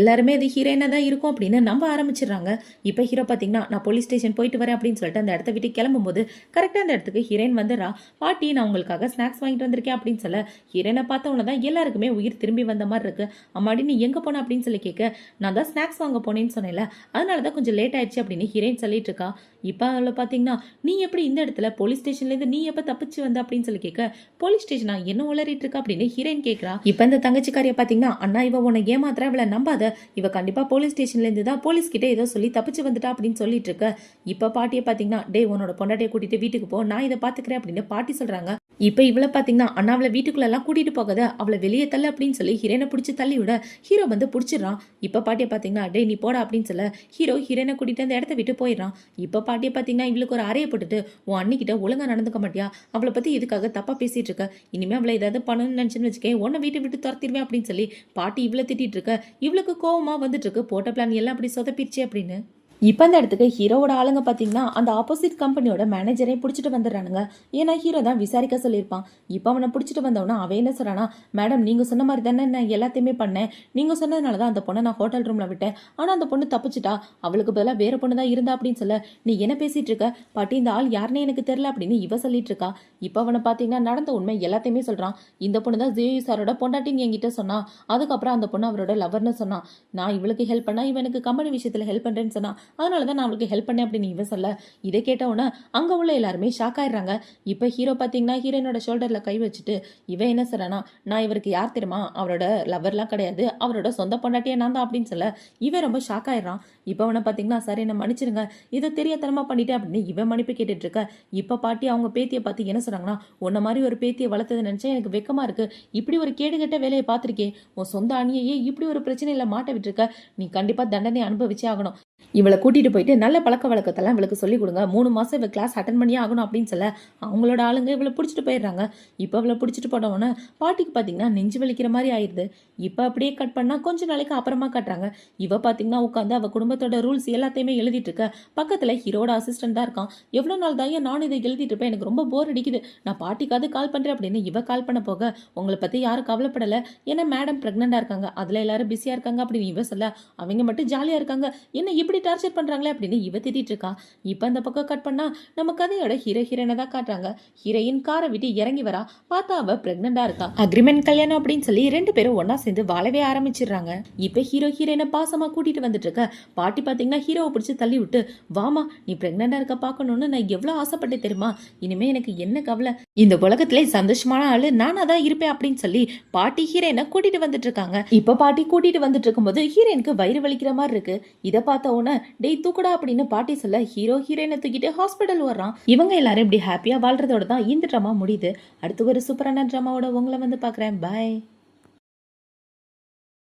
எல்லாருமே அது ஹீரோயினா தான் இருக்கும் அப்படின்னு நம்ப ஆரம்பிச்சிடுறாங்க. இப்போ ஹீரோ பார்த்தீங்கன்னா, நான் போலீஸ் ஸ்டேஷன் போயிட்டு வரேன் அப்படின்னு சொல்லிட்டு அந்த இடத்த விட்டு கிளம்பும்போது கரெக்டாக அந்த இடத்துக்கு ஹீரோயின் வந்துடுறா. பாட்டி நான் உங்களுக்காக ஸ்நாக்ஸ் வாங்கிட்டு வந்திருக்கேன் அப்படின்னு சொல்ல, ஹீரோயினை பார்த்தவொன்னே தான் எல்லாருக்குமே உயிர் திரும்பி வந்த மாதிரி இருக்கு. அம்மாடி நீ எங்க போன அப்படின்னு சொல்லி கேட்க, நான் தான் ஸ்நாக்ஸ் வாங்க போனேன்னு சொன்னேன்ல, அதனால தான் கொஞ்சம் லேட் ஆயிடுச்சு அப்படின்னு ஹீரோயின் சொல்லிட்டு இருக்கா. இப்போ அவளை பார்த்தீங்கன்னா, நீ எப்படி இந்த இடத்துல போலீஸ் ஸ்டேஷன்லேருந்து நீ எப்போ தப்பிச்சு வந்த அப்படின்னு சொல்லி கேட்க, போலீஸ் ஸ்டேஷனா என்ன உளறிட்டு இருக்கா அப்படின்னு ஹீரோயின் கேட்குறா. இப்போ இந்த தங்கச்சிக்காரியை பார்த்தீங்கன்னா, அண்ணா இவ உன்னை ஏமாத்துறா, இவளை நம்பாத, இவ கண்டிப்பா போலீஸ் ஸ்டேஷன்லேருந்து தான் போலீஸ் கிட்ட ஏதோ சொல்லி தப்பிச்சு வந்துட்டா அப்படின்னு சொல்லிட்டு இருக்க. இப்போ பாட்டியை பார்த்தீங்கன்னா, டே உன்னோட பொண்டாட்டியை கூட்டிட்டு வீட்டுக்கு போ, நான் இதை பார்த்துக்கிறேன் அப்படின்னு பாட்டி சொல்றாங்க. இப்போ இவளை பார்த்தீங்கன்னா, அண்ணா அவளை வீட்டுக்குள்ள எல்லாம் கூட்டிட்டு போகாத, அவளை வெளியே தள்ளு அப்படின்னு சொல்லி ஹீரோனை பிடிச்சி தள்ளி விட ஹீரோ வந்து பிடிச்சிடறான். இப்போ பாட்டியை பார்த்தீங்கன்னா, டே நீ போடா அப்படின்னு சொல்ல ஹீரோ ஹீரோனை கூட்டிட்டு அந்த இடத்த விட்டு போயிடறான். இப்போ பாட்டியை பார்த்தீங்கன்னா, இவளுக்கு ஒரு அறையை போட்டுட்டு, உன் அண்ணிக்கிட்ட ஒழுங்கா நடந்துக்க மாட்டியா, அவளை பத்தி இதுக்காக தப்பா பேசிட்டு இருக்க, இனிமே அவளை ஏதாவது பண்ணணும்னு நினைச்சுன்னு வச்சுக்கேன், உன்னை வீட்டை விட்டு துரத்திடுவேன் அப்படின்னு சொல்லி பாட்டி இவளை திட்டிட்டு இருக்க. இவளுக்கு கோவமா வந்துட்டு இருக்கு, போட்ட பிளான் எல்லாம் அப்படி சொதப்பிடுச்சு அப்படின்னு. இப்போ அந்த இடத்துக்கு ஹீரோவோட ஆளுங்க பார்த்தீங்கன்னா அந்த ஆப்போசிட் கம்பெனியோட மேனேஜரே பிடிச்சிட்டு வந்துடுறானுங்க. ஏன்னா ஹீரோ தான் விசாரிக்க சொல்லியிருப்பான். இப்போ அவனை பிடிச்சிட்டு வந்தவனா அவன் என்ன சொல்றானா, மேடம் நீங்கள் சொன்ன மாதிரி தானே நான் எல்லாத்தையுமே பண்ணேன். நீங்கள் சொன்னதுனால தான் அந்த பொண்ணை நான் ஹோட்டல் ரூமில் விட்டேன். ஆனால் அந்த பொண்ணு தப்பிச்சிட்டா. அவளுக்கு பதிலாக வேற பொண்ணு தான் இருந்தா அப்படின்னு சொல்ல, நீ என்ன பேசிட்டு இருக்க பாட்டி, இந்த ஆள் யாருன்னே எனக்கு தெரியல அப்படின்னு இவ சொல்லிட்டு இருக்கா. இப்போ அவனை பார்த்தீங்கன்னா நடந்த உண்மை எல்லாத்தையுமே சொல்றான். இந்த பொண்ணு தான் ஜியோ சாரோட பொண்டாட்டின்னு என்கிட்ட சொன்னா. அதுக்கப்புறம் அந்த பொண்ணு அவரோட லவர்னு சொன்னான். நான் இவளுக்கு ஹெல்ப் பண்ணா இவனுக்கு கம்பெனி விஷயத்தில் ஹெல்ப் பண்ணுறேன்னு சொன்னா. அதனால தான் நான் அவளுக்கு ஹெல்ப் பண்ணேன் அப்படின்னு இவன் சொல்ல, இதை கேட்டவுடனே அங்கே உள்ள எல்லாருமே ஷாக் ஆயிடுறாங்க. இப்போ ஹீரோ பார்த்தீங்கன்னா ஹீரோயினோட ஷோல்டரில் கை வச்சுட்டு இவன் என்ன சொல்றானா, நான் இவருக்கு யார் தெரியுமா, அவரோட லவர்லாம் கிடையாது, அவரோட சொந்த பொண்டாட்டியே நான் தான் அப்படின்னு சொல்ல இவன் ரொம்ப ஷாக் ஆயிடுறான். இப்போ அவனை பார்த்தீங்கன்னா சரி என்ன மன்னிச்சிருங்க, இதை தெரியாதனமா பண்ணிட்டேன் அப்படின்னு இவன் மன்னிப்பு கேட்டுட்டு இருக்க. இப்போ பாட்டி அவங்க பேத்தியை பார்த்து என்ன சொல்றாங்கன்னா, உன்ன மாதிரி ஒரு பேத்தியை வளர்த்தது நினைச்சா எனக்கு வெக்கமா இருக்கு. இப்படி ஒரு கேடுகட்ட வேலையை பார்த்துருக்கேன். உன் சொந்த அணியையே இப்படி ஒரு பிரச்சனையில மாட்ட விட்டுருக்க. நீ கண்டிப்பா தண்டனை அனுபவிச்சே ஆகணும். இவளை கூட்டிட்டு போயிட்டு நல்ல பழக்க வழக்கத்தெல்லாம் இவளுக்கு சொல்லிக் கொடுங்க. 3 மாசம் இவ கிளாஸ் அட்டன் பண்ணியே ஆகணும் அப்படின்னு சொல்ல அவங்களோட ஆளுங்க இவளை பிடிச்சிட்டு போயிடுறாங்க. இப்போ இவளை பிடிச்சிட்டு போனவொன்னே பாட்டிக்கு பார்த்தீங்கன்னா நெஞ்சு வலிக்கிற மாதிரி ஆயிடுது. இப்போ அப்படியே கட் பண்ணா கொஞ்ச நாளைக்கு அப்புறமா காட்டுறாங்க. இவ பார்த்தீங்கன்னா உட்காந்து அவ குடும்பத்தோட ரூல்ஸ் எல்லாத்தையுமே எழுதிட்டு இருக்க. பக்கத்தில் ஹீரோட அசிஸ்டன்ட் தான் இருக்கான். எவ்வளோ நாள் தான் நானும் இதை எழுதிட்டு இருப்பேன், எனக்கு ரொம்ப போர் அடிக்குது, நான் பாட்டிக்காவது கால் பண்ணுறேன் அப்படின்னு இவ கால் பண்ண போக, உங்களை பற்றி யாரும் கவலைப்படலை, ஏன்னா மேடம் ப்ரெக்னெண்டாக இருக்காங்க, அதில் எல்லாரும் பிஸியாக இருக்காங்க அப்படின்னு இவ சொல்ல, அவங்க மட்டும் ஜாலியாக இருக்காங்க, என்ன இப்படி டார்ச்சர் பண்றாங்களே அப்படின்னு இவ திட்டிட்டு இருக்கா. இப்ப அந்த பக்கம் கட் பண்ணா நம்ம கதையோட ஹீரோயினை தான் காட்டுறாங்க. ஹீரோயின் காரை விட்டு இறங்கி வரா. பார்த்தா அவ பிரெக்னண்டா இருக்கா. அக்ரிமெண்ட் கல்யாணம் அப்படின்னு சொல்லி 2 பேரும் ஒன்னா சேர்ந்து வாழவே ஆரம்பிச்சிடுறாங்க. இப்ப ஹீரோயினை பாசமா கூட்டிட்டு வந்துட்டு இருக்க. பாட்டி பாத்தீங்கன்னா ஹீரோவை பிடிச்சி தள்ளி விட்டு, வாமா நீ பிரெக்னண்டா இருக்க பாக்கணும்னு நான் எவ்வளவு ஆசைப்பட்டேன் தெரியுமா, இனிமே எனக்கு என்ன கவலை, இந்த உலகத்திலே சந்தோஷமான ஆளு நானா தான் இருப்பேன் அப்படின்னு சொல்லி பாட்டி ஹீரோயினை கூட்டிட்டு வந்துட்டு இருக்காங்க. இப்ப பாட்டி கூட்டிட்டு வந்துட்டு இருக்கும்போது ஹீரோயினுக்கு வயிறு வலிக்கிற மாதிரி இருக்கு. இதை பார்த்த உடனே டேய் தூக்குடா அப்படின்னு பாட்டி சொல்ல ஹீரோ ஹீரோயினை தூக்கிட்டு ஹாஸ்பிட்டல் வர்றான். இவங்க எல்லாரும் இப்படி ஹாப்பியா வாழ்றதோட தான் இந்த ட்ராமா முடியுது. அடுத்து ஒரு சூப்பரான ட்ராமாவோட உங்களை வந்து பாக்குறேன். பாய்.